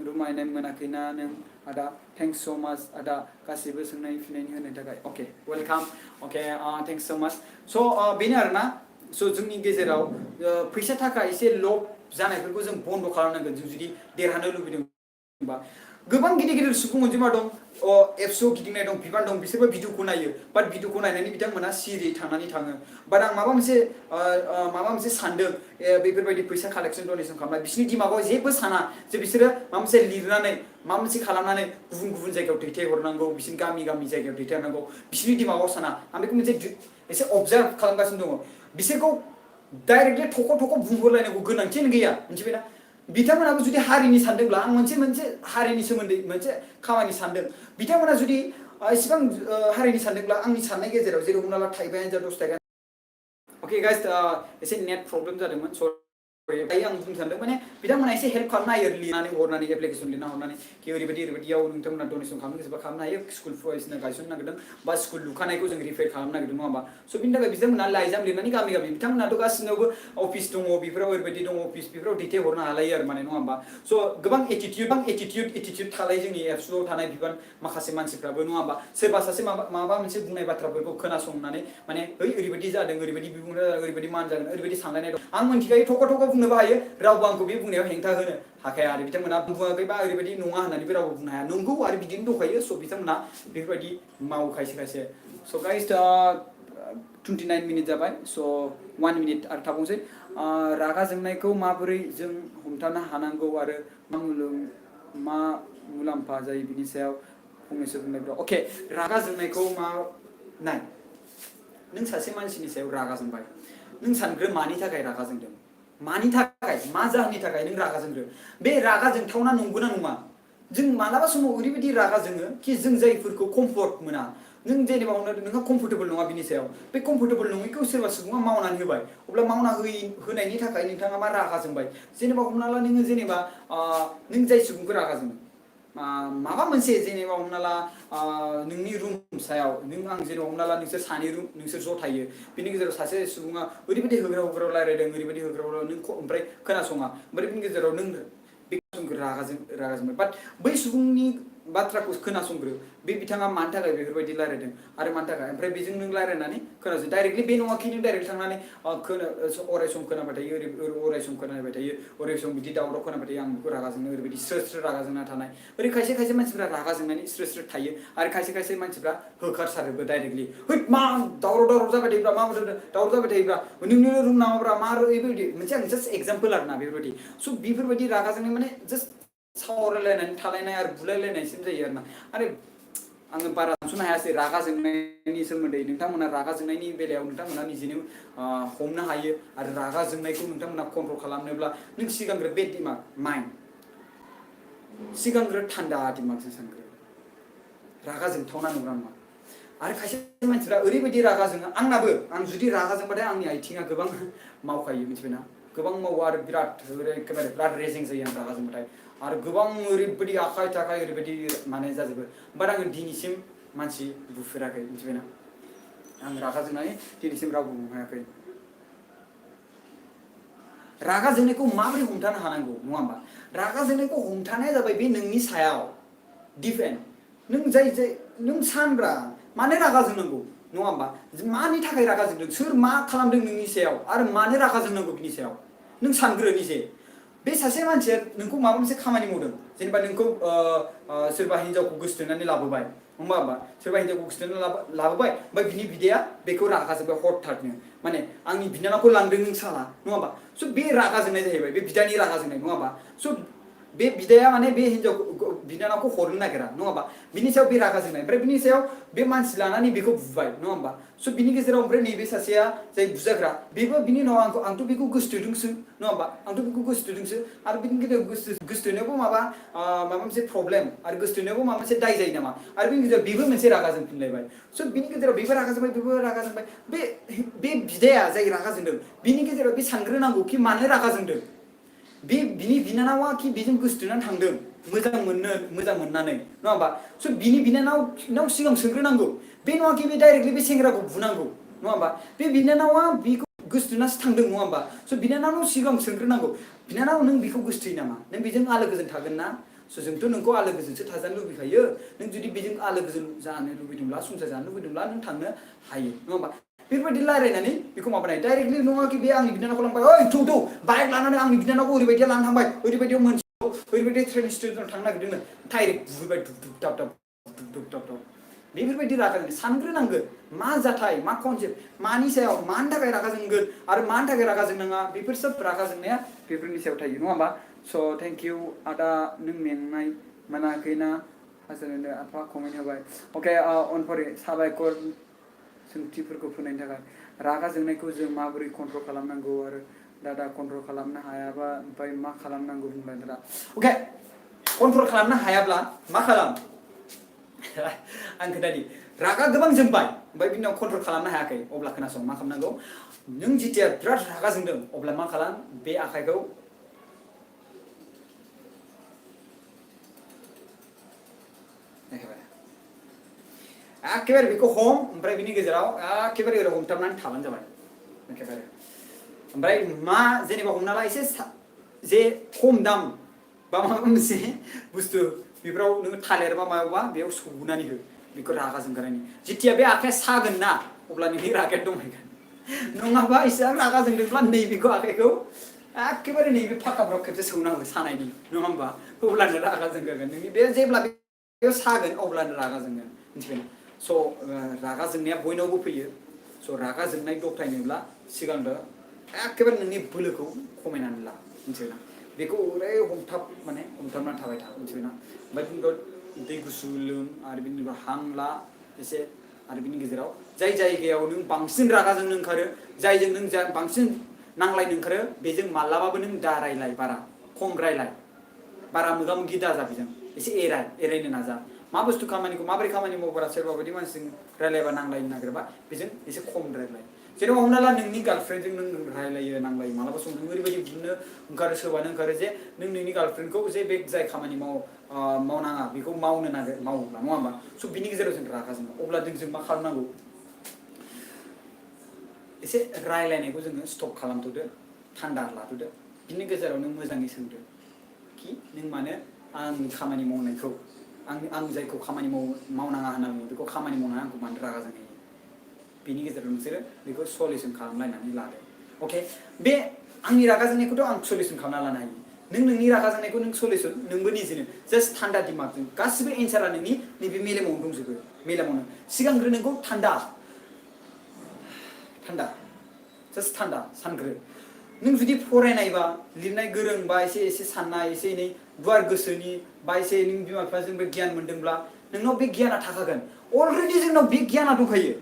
रुमायनाय मोनाखैना नों आदा थेंक्स स' माच आदा गासिबो सोंनाय फिननायनि होनो थाखाय अके वेलकाम अके थेंक्स स' माच स' बेनो आरोना स' जोंनि गेजेराव फैसा थाखा एसे लब जानायफोरखौ जों बन्द' खालामनांगोन जों जुदि देरहानो लुबैदोंबा गोबां गिदिर सुबुं अनजिमा दं एबसुआव गिदिंनाय दं बिबान दं बिसोरबो भिडिअखौ नायो बाट भिडिअखौ नायनानै बिथांमोना सिरियै थांनानै थाङो बाट आं माबा मोनसे सानदों बेफोरबायदि फैसा कालेक्सन डनेसन खालामनाय बिसोरनि दिमागाव जेबो साना जे बिसोरो माबा मोनसे लिरनानै माबा मोनसे खालामनानै गुबुन जायगायाव दैथायहरनांगौ बिसोरनि गामि जायगायाव दैथायहरनांगौ बिसोरनि दिमागाव साना आं बेखौ मोनसे एसे अबजार्भ खालामगासिनो दङ बिसोरखौ डाइरेक्टलि थख' बुंहरलायनांगौ गोनांथियानो गैया मिथिबायना बिथांमोनाबो जुदि हारिनि सानदोंब्ला आं मोनसे हारिनि सोमोन्दै मोनसे खामानि सानदों बिथांमोना जुदि इसिबां हारिनि सानदोंब्ला आंनि साननाय गेजेराव जेरै हमना ला थाइबायानो जा 10 थाखा ओके गाइस एसे नेट प्रब्लेम जादोंमोन सरि दायो आं बुंनो सानदों माने बिथांमोना एसे हेल्प खालामनो हायो लिरनानै हरनानै एप्लिकेसन लिरना हरनानै कि ओरैबायदियाव नोंथांमोना डनेसन खालामनो गोसोबा खालामनो हायो स्कुल फरायसालिनो गायसननो नागिरदों बा स्कुल लुखानायखौ जों रिपेयार खालामनो नागिरदों नङा होमबा स' बिनि थाखाय बिथांमोना लाइजाम लिरनानै गामि बिथांमोनाथ' गासिनावबो अफिस दङ बेफोराव ओरैबायदि दङ अफिस बेफोराव दैथायहरनो हालायो आरो माने नङा होमबा स' गोबां एटिटिउड थालाय जोंनि एबसुआव थानाय बिबान माखासे मानसिफ्राबो नङा होमबा सोरबा सासे माबा मोनसे बुंनाय बाथ्राफोरखौ खोनासंनानै माने ओरैबायदि जादों ओरैबायदि बिबुंथि जादों ओरैबायदि मान जागोन ओरैबायदि सानलायनाय दं आं मिन्थिखायो थख' बुंनोबो हायो रावबो आंखौ बे बुंनायाव हेंथा होनो हाखाया आरो बिथांमोना बुङाखैबा ओरैबायदि नङा होननानैबो रावबो बुंनो हाया नंगौ आरो बिदिनो दंखायो स' बिथांमोना बेफोरबायदि मावो खायसे स' गाइस 29 मिनिट जाबाय स' 1 मिनिट आरो थाबावनोसै रागा जोंनायखौ माबोरै जों हमथानो हानांगौ आरो मा मुलाम्फा जायो बिनि सायाव फंनैसो बुंनायफ्रा अके रागा जोंनायखौ नाय नों सासे मानसिनि सायाव रागा जोंबाय नों सानग्रो मानि थाखाय रागा जोंदों मानि थाखाय मा जाहोननि थाखाय नों रागा जोंदों बे रागा जोंथावना नंगौना नङा जों मालाबा समाव ओरैबायदि रागा जोङो कि जों जायफोरखौ कम्फर्ट मोना नों जेनेबा नोंहा कम्फर्टेबल नङा बिनि सायाव बे कम्फर्टेबल नङैखौ सोरबा सुबुङा मावनानै होबाय अब्ला मावना होनायनि थाखाय नोंथाङा मा रागा जोंबाय जेनेबा हमना ला नों जेनेबा नों जाय सुबुंखौ रागा जोङो माबा मोनसे जेनेबा हमना ला नोंनि रुम सायाव नों आं जेनेबा हमना ला नोंसोर ज' थायो बिनि गेजेराव सासे सुबुङा ओरैबायदि होग्राव रायलायदों ओरैबायदि होग्राव नों ओमफ्राय खोनासङा ओमफ्राय बिनि गेजेराव नों बे रागा जोंबाय बाट बै सुबुंनि बाथ्राखौ खोनासंग्रो बे बिथाङा मानि थाखाय बेफोरबायदि रायलायदों आरो मानि थाखाय ओमफ्राय बेजों नों रायलायनानै खोनासं डाइरेक्टलि बे नङा कि नों डाइरेक्ट थांनानै अराय सम खोनाबाय थायो अराय सम खोनाबाय थायो अराय सम बिदि दावराव खोनाबाय थायो आं बेखौ रागा जोंनो ओरैबायदि स्रो रागा जोंना थानाय ओरै खायसे मानसिफ्रा रागा जोंनानै स्रो थायो आरो खायसे मानसिफ्रा होखारसारोबो डाइरेक्टलि है मा दावराव जाबाय थायोब्रा मा दावराव जाबाय थायोब्रा नोंनो रुम नामाब्रा मा ओरैबायदि मोनसे आं जास्ट एग्जाम्पल आरोना बेफोरबायदि स' बेफोरबायदि रागा जोंनाय माने जास्ट सावरायलायनानै थालायनाय आरो बुलायलायनायसिम जायो आरोना आरो आङो बारा सानस'नो हायासै रागा जोंनायनि सोमोन्दै नोंथांमोना रागा जोंनायनि बेलायाव नोंथांमोना निजेनो हमनो हायो आरो रागा जोंनायखौ नोंथांमोना कन्ट्रल खालामनोब्ला नों सिगांग्रो बे दिमाग माइन्ड सिगांग्रो थान्दा दिमागजों सानग्रो रागा जोंथावना नंगौना नङा आरो खायसे मानसिफ्रा ओरैबायदि रागा जोङो आंनाबो आं जुदि रागा जोंबाथाय आंनि आथिङा गोबां मावखायो मिथिबायना गोबां मावो आरो बिराद एखेबारे बिराद रेजें जायो आं रागा जोंबाथाय आरो गोबां ओरैबायदि आखाइ थाखाय ओरैबायदि माने जाजोबो बाट आङो दिनैसिम मानसि बुफेराखै मिथिबायना आं रागा जोंनानै दिनैसिम रावबो बुहायाखै रागा जोंनायखौ माबोरै हमथानो हानांगौ नङा होमबा रागा जोंनायखौ हमथानाया जाबाय बे नोंनि सायाव डिपेन्ड नों जाय नों सानब्रा मानो रागा जोंनांगौ नङा होमबा मानि थाखाय रागा जोंदों सोर मा खालामदों नोंनि सायाव आरो मानो रागा जोंनांगौ बिनि सायाव नों सानग्रो निजे बे सासे मानसिया नोंखौ माबा मोनसे खामानि मावदों जेनेबा नोंखौ सोरबा हिन्जावखौ गोसोथोनानै लाबोबाय नङा होमबा सोरबा हिन्जावखौ गोसोथोनानै लाबोबाय ओमफ्राय बिनि बिदाया बेखौ रागा जोंबाय हरथारनो माने आंनि बिनानावखौ लांदों नों साला नङा होमबा स' बे रागा जोंनाय जाहैबाय बे बिदानि रागा जोंनाय नङा होमबा स' बे बिदाया माने बे हिन्जावखौ बिनानावखौ हरनो नागिरा नङा होमबा बिनि सायाव बे रागा जोंनाय ओमफ्राय बिनि सायाव बे मानसि लानानै बेखौ बुबाय नङा होमबा स' बिनि गेजेराव ओमफ्राय नैबे सासेया जाय बुजाग्रा बेबो बिनि उनाव आंथ' बेखौ गोसोथोदोंसो नङा होमबा आंथ' बेखौ गोसोथोदोंसो आरो बिनि गेजेराव गोसोथोनायावबो माबा मोनसे प्रब्लेम आरो गोसोथोनायावबो माबा मोनसे दाय जायो नामा आरो बिनि गेजेराव बेबो मोनसे रागा जोंफिनलायबाय स' बिनि गेजेराव बेबो रागा जोंबाय बेबो रागा जोंबाय बे बिदाया जाय रागा जोंदों बिनि गेजेराव बे सानग्रोनांगौ कि मानो रागा जोंदों बिनि बिनानावा कि बेजों गोसोथोनानै थांदों मोजां मोननानै नङा होमबा स' बिनि बिनानाव सिगां सोंग्रोनांगौ बे नङा कि बे डाइरेक्टलि बे सेंग्राखौ बुनांगौ नङा होमबा बे बिनानावा बेखौ गोसोथोनासो थांदों नङा होमबा स' बिनानावनाव सिगां सोंग्रोनांगौ बिनानाव नों बेखौ गोसोथोयो नामा नों बेजों आलो गोजोन थागोन ना स' जोंथ' नोंखौ आलो गोजोनसो थाजानो लुबैखायो नों जुदि बेजों आलो गोजोन जानो लुबैदोंब्ला संसार जानो लुबैदोंब्ला नों थांनो हायो नङा होमबा बेफोरबायदि रायलायनानै बेखौ माबानाय डाइरेक्टलि नङा कि बे आंनि बिनानावखौ लांबाय ओइ थौ बाइक लानानै आंनि बिनानावखौ ओरैबायदिया लानानै थांबाय ओरैबायदियाव मोनसेयाव ओरैबायदि ट्रेन स्टेसनाव थांनो नागिरदोंनो डाइरेक्ट बुहैबाय दुब दाब बेफोरबायदि रागा जोंनाय सानग्रोनांगोन मा जाथाय मा कनसेप्ट मानि सायाव मानि थाखाय रागा जोंगोन आरो मानि थाखाय रागा जोंनाङा बेफोर सोब रागा जोंनाया बेफोरनि सायाव थायो नङा होमबा स' थेंक इउ आदा नों मेंनाय मोनाखैना हाजोनो आफा कमेन्ट होबाय अके अनफरि साबायखर सोंथिफोरखौ फोनायनि थाखाय रागा जोंनायखौ जों माबोरै कन्ट्रल खालामनांगौ आरो दादा कन्ट्रल खालामनो हायाबा ओमफ्राय मा खालामनांगौ बुंबाय दादा अके कन्ट्रल खालामनो हायाब्ला मा खालाम आं खोन्थानि रागा गोबां जोंबाय ओमफ्राय बिनि उनाव कन्ट्रल खालामनो हायाखै अब्ला खोनासं मा खालामनांगौ नों जेथिया बिराद रागा जोंदों अब्ला मा खालाम बे आखाइखौ एखेबारे बेखौ हम ओमफ्राय बिनि गेजेराव एखेबारे ओरै हमथाबनानै थाबानो जाबाय एखेबारे ओमफ्राय मा जेनेबा हमना ला एसे जे खम दाम बा माबा मोनसे बुस्थु बेफोराव नोङो थालिर बा माबा बेयाव सौनानै हो बेखौ रागा जोंगारनायनि जेथिया बे आखाइया सागोन ना अब्ला नोंनि रागाया दमायगोन नङाबा एसेबां रागा जोंदोंब्ला नैबेखौ आखाइखौ एखेबारे नैबे फाक्काफ्राव खेबसे सौनांगौ सानायनि नङा होमबा अब्लानो रागा जोंगारगोन नोंनि बे जेब्ला बेयाव सागोन अब्लानो रागा जोंगोन मिथिबाय स' रागा जोंनाया बयनावबो फैयो स' रागा जोंनाय दबथायनोब्ला सिगांनो एखेबारे नोंनि बोलोखौ खमायनानै ला मिथिबायना बेखौ ओरै हमथाबनानै थाबाय था मिथिबायना ओमफ्राय बिनि उनाव दै गुसु लों आरो बिनि उनाव हां ला एसे आरो बिनि गेजेराव जाय जायगायाव नों बांसिन रागा जोंनो ओंखारो जायजों नों बांसिन नांलायनो ओंखारो बेजों मालाबाबो नों दा रायलाय बारा खम रायलाय बारा मोगा मोगि दाजा बेजों एसे एरायनो नाजा मा बुस्थु खामानिखौ माबोरै खामानि मावबा सोरबा बायदि मानसिजों रायलायबा नांलायनो नागिरबा बेजों एसे खम रायलाय जेनेबा हमना ला नोंनि गार्लफ्रेन्डजों नों रायलायो नांलायो मालाबा समाव नों ओरैबायदि बुनो ओंखारो सोबानो ओंखारो जे नों नोंनि गार्लफ्रेन्डखौ जे बे जाय खामानि मावनाङा बेखौ मावोब्ला नङा होमबा स' बिनि गेजेराव जों रागा जोङो अब्ला जों मा खालामनांगौ एसे रायलायनायखौ जोङो स्टप खालामथ'दो थान्दा लाथ'दो बिनि गेजेराव नों मोजाङै सोंदो कि नों मानो आंनि खामानि मावनायखौ आं जायखौ खामानि मावनाङा होनना बुङो बेखौ खामानि मावनानै आंखौ मानो रागा जोंहोयो बिनि गेजेराव नोंसोरो बेखौ सलिउसन खालामलायनानै लादो अके बे आंनि रागा जोंनायखौथ' आं सलिउसन खालामना लानो हायो नों नोंनि रागा जोंनायखौ नों सलिउसन नोंबो निजेनो जास्ट थान्दा दिमागजों गासिबो एन्सारा नोंनि नैबे मेलेमावनो दंजोबो मेलेमावनो सिगांग्रो नोंखौ थान्दा जास्ट थान्दा सानग्रो नों जुदि फरायनायबा लिरनाय गोरों बा एसे साननाय एसे एनै गुवार गोसोनि बा एसे नों बिमा बिफाजोंबो गियान मोनदोंब्ला नोंनाव बे गियाना थाखागोन अलरेडि जोंनाव बे गियाना दंखायो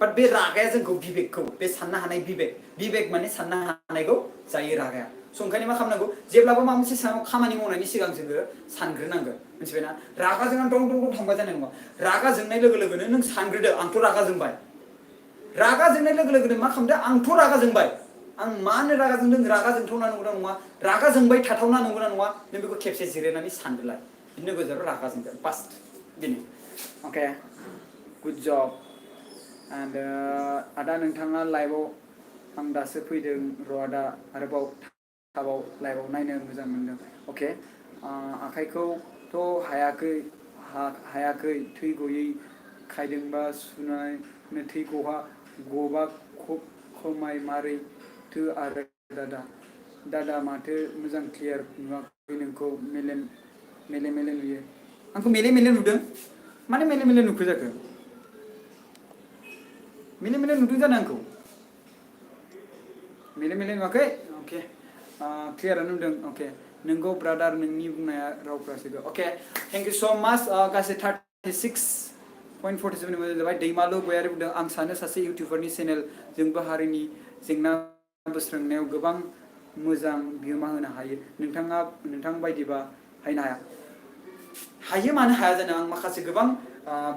बाट बे रागाया जोंखौ बिबेकखौ बे साननो हानाय बिबेक माने साननो हानायखौ जायो रागाया स' ओंखायनो मा खालामनांगौ जेब्लाबो माबा मोनसे खामानि मावनायनि सिगां जोङो सानग्रोनांगोन मिथिबायना रागा जोंना दं दं दं थांबा जानाय नङा रागा जोंनाय लोगो लोगोनो नों सानग्रोदो आंथ' रागा जोंबाय रागा जोंनाय लोगो लोगोनो मा खालामदो आंथ' रागा जोंबाय आं मानो रागा जोंदों रागा जोंथावना नंगौना नङा रागा जोंबाय थाथावना नंगौना नङा नों बेखौ खेबसे जिरायनानै सानदोलाय बिदिनो गेजेराव रागा जोंगोन फार्स्ट बेनो अके गुड जब एन्ड आदा नोंथाङा लाइभआव आं दासो फैदों र' आदा आरोबाव थाबाव लाइभआव नायनो मोजां मोनदों अके आखाइखौथ' हायाखै थै गयै खायदोंबा सुनानै थै गबा खमाय मारै थो आरो दादा माथो मोजां क्लियार नुवाखै नोंखौ मेले नुयो आंखौ मेले नुदों माने मेले नुखो जाखो मेले नुदों जानो आंखौ मेले नुवाखै अके क्लियारानो नुदों अके नोंगौ ब्रादार नोंनि बुंनाया रावफ्रा सैथो अके थेंक इउ स' माच गासै 36.47 मिनिट जाबाय दैमालु गयारि बुंदों आं सानो सासे इउटिउबारनि चेनेल जोंबो हारिनि जेंना बोस्रांनायाव गोबां मोजां बिहोमा होनो हायो नोंथां बायदिबा हायो हायो मानो हाया जानो आं माखासे गोबां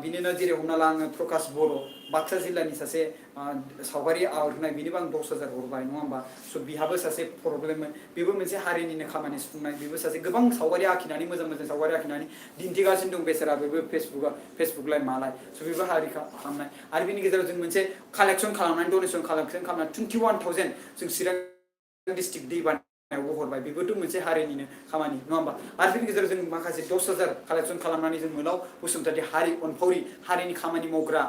बिनिनो जेरै हमना ला आङो प्रकाश बर' बाक्सा जिल्लानि सासे सावगारि आखिनाय बिनिबो आं 10,000 हरबाय नङा होमबा स' बिहाबो सासे प्रब्लेममोन बेबो मोनसे हारिनिनो खामानि सुफुंनाय बेबो सासे गोबां सावगारि आखिनानै मोजां सावगारि आखिनानै दिन्थिगासिनो दं बेसारा बेबो फेसबुकलाय मालाय स' बेबो हारि खालामनाय आरो बिनि गेजेराव जों मोनसे कालेक्सन खालामनानै डनेसन खालामनानै 21,000 जों चिरां डिस्ट्रिक्ट दै बानायावबो हरबाय बेबोथ' मोनसे हारिनिनो खामानि नङा होमबा आरो बेनि गेजेराव जों माखासे 10,000 कालेक्सन खालामनानै जों मोलाव बसुमतारी हारि अनफावरि हारिनि खामानि मावग्रा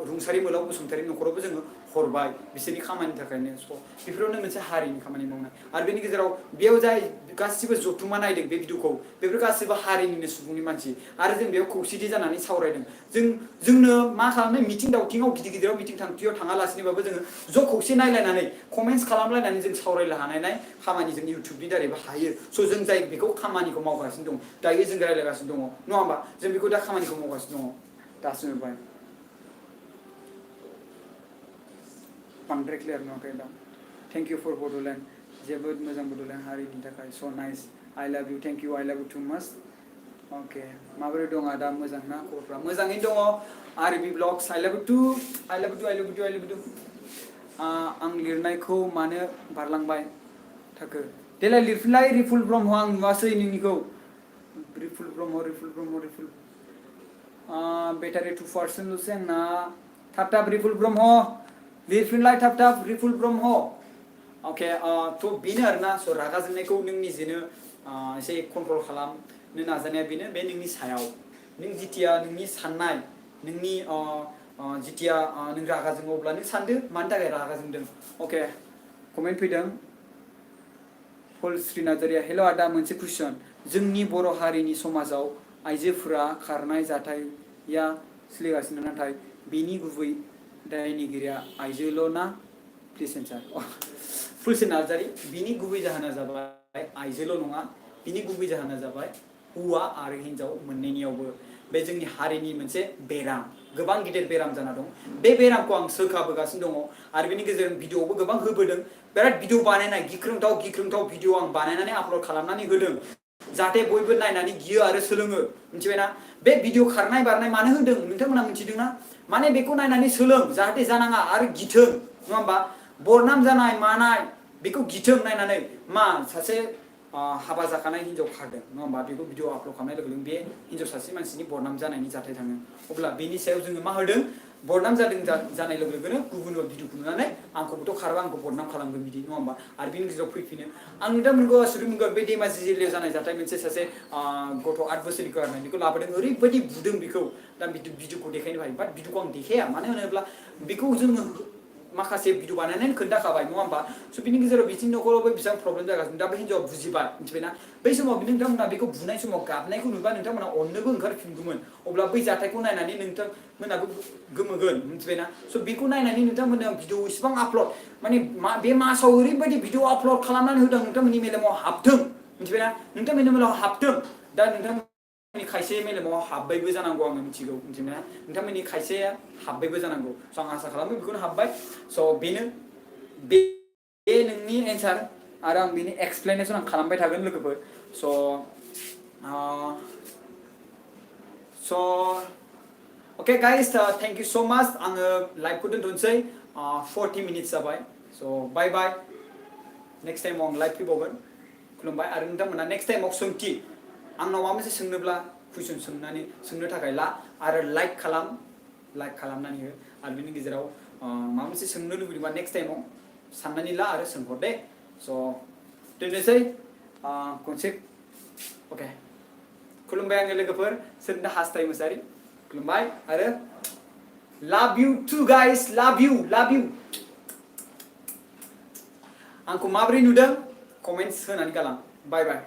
रुंसारि मोलाव बसुमतारी न'खरावबो जोङो हरबाय बिसोरनि खामानिनि थाखायनो स' बेफोरावनो मोनसे हारिनि खामानि मावनाय आरो बेनि गेजेराव बेयाव जाय गासिबो जथुमा नायदों बे भिडिअखौ बेफोर गासिबो हारिनिनो सुबुंनि मानसि आरो जों बेयाव खौसेथि जानानै सावरायदों जोंनो मा खालामनो मिथिं दावथिङाव गिदिराव मिथिं थांखियाव थाङालासिनोबाबो जोङो ज' खौसे नायलायनानै कमेन्ट्स खालामलायनानै जों सावरायनो हानाय खामानि जों इउटुबनि दारैबो हायो स' जों जाय बेखौ खामानिखौ मावगासिनो दं दायो जों रायज्लायगासिनो दङ नङा होमबा जों बेखौ दा खामानिखौ मावगासिनो दङ दासो नुबाय बांद्राय क्लियार नुवाखै दा थेंक इउ फर बड'लेण्ड जोबोद मोजां बड'लेण्ड हारिनि थाखाय स' nice I love you thank you I love you two माच अके माबोरै दं आदा मोजां ना खबरफ्रा मोजाङैनो दङ R B blogs I love you two आं लिरनायखौ मानो बारलांबाय थाखो देलाय लिरफिनलाय रिफुल ब्रह्म आं नुवासै नोंनिखौ रिफुल ब्रह्म बेटारि 2%ल'सै आंना थाब रिफुल ब्रह्म लिरफिनलाय थाब रिफुल ब्रह्म अके थ' बेनो आरोना स' रागा जोंनायखौ नों निजेनो एसे कन्ट्रल खालामनो नाजानाया बेनो बे नोंनि सायाव नों जिथिया नोंनि साननाय नोंनि जिथिया नों रागा जोङो अब्ला नों सानदो मानि थाखाय रागा जोंदों अके कमेन्ट फैदों फुलस्रि नार्जारिया हेल' आदा मोनसे कुइसन जोंनि बर' हारिनि समाजाव आइजोफोरा खारनाय जाथाया सोलिगासिनो नाथाय बेनि गुबै दायनिगिरिया आइजोल' ना प्लिज एन्सार फुलस्रि नार्जारि बिनि गुबै जाहोना जाबाय आइजोल' नङा बिनि गुबै जाहोना जाबाय हौवा आरो हिन्जाव मोननैनियावबो बे जोंनि हारिनि मोनसे बेराम गोबां गिदिर बेराम जाना दं बे बेरामखौ आं सोखाबोगासिनो दङ आरो बेनि गेजेरजों भिडिअबो गोबां होबोदों बिराद भिडिअ बानायनाय गिख्रंथाव भिडिअ आं बानायनानै आपल'ड खालामनानै होदों जाहाथे बयबो नायनानै गियो आरो सोलोङो मिथिबायना बे भिडिअ खारनाय बारनाय मानो होदों नोंथांमोना मिथिदोंना माने बेखौ नायनानै सोलों जाहाथे जानाङा आरो गिथों नङा होमबा बरनाम जानाय मानाय बेखौ गिथों नायनानै मा सासे हाबा जाखानाय हिन्जाव खारदों नङा होमबा बेखौ भिडिअ आपल'ड खालामनाय लोगो लोगो बे हिन्जाव सासे मानसिनि बरनाम जानायनि जाथाय थाङो अब्ला बेनि सायाव जोङो मा होदों बरनाम जादों जानाय लोगो लोगोनो गुबुन भिडिअखौ नुनानै आंखौबोथ' खारबा आंखौ बरनाम खालामगोन बिदि नङा होमबा आरो बेनि गेजेराव फैफिनो आं नोंथांमोनखौ आसुरित मोनगोन बे धेमाजि जिल्लायाव जानाय जाथाय मोनसे सासे गथ' 8 बोसोरनि गारनाय बेखौ लाबोदों ओरैबायदि बुदों बेखौ दा भिडिअखौ देखायनो हायो बाट भिडिअखौ आं देखाया मानो होनोब्ला बेखौ जोङो माखासे भिडिअ बानायनानै खोन्थाखाबाय नङा होमबा स' बिनि गेजेराव बिथिं न'खरावबो बेसेबां प्रब्लेम जागासिनो दा बे हिन्जावा बुजिबाय मिथिबायना बै समाव नोंथांमोना बेखौ बुनाय समाव गाबनायखौ नुबा नोंथांमोना अननोबो ओंखारफिनगौमोन अब्ला बै जाथायखौ नायनानै नोंथांमोनाबो गोमोगोन मिथिबायना स' बेखौ नायनानै नोंथांमोना भिडिअ इसिबां आपल'ड माने बे मासाव ओरैबायदि भिडिअ आपल'ड खालामनानै होदों नोंथांमोननि मेलेमाव हाबथों मिथिबायना नोंथांमोननि मेलेमाव हाबथों दा नोंथांमोननि खायसे मेलेमाव हाबबायबो जानांगौ आङो मिथिगौ मिथिबायना नोंथांमोननि खायसेया हाबबायबो जानांगौ स' आं आसा खालामो बेखौनो हाबबाय स' बेनो बे नोंनि एन्सार आरो आं बेनि एक्सप्लेनेसन आं खालामबाय थागोन लोगोफोर स' okay guys thank you so much आङो लाइभखौ दोनथ'नोसै 40 मिनिट्स जाबाय स' बाय बाय नेक्स्ट टाइमाव आं लाइभ फैबावगोन खुलुमबाय आरो नोंथांमोना नेक्स्ट टाइमाव सोंथि आंनाव माबा मोनसे सोंनोब्ला कुइसन सोंनो थाखाय ला आरो लाइक खालामनानै हो आरो बिनि गेजेराव माबा मोनसे सोंनो लुबैदोंबा नेक्स्ट टाइमाव साननानै ला आरो सोंहर दे स' दोननोसै खनसे अके खुलुमबाय आङो लोगोफोर सोरदा हास्थाय मोसारि खुलुमबाय आरो लाभ इउ टु गाइस लाभ इउ आंखौ माबोरै नुदों कमेन्ट्स होनानै गालां बाय बाय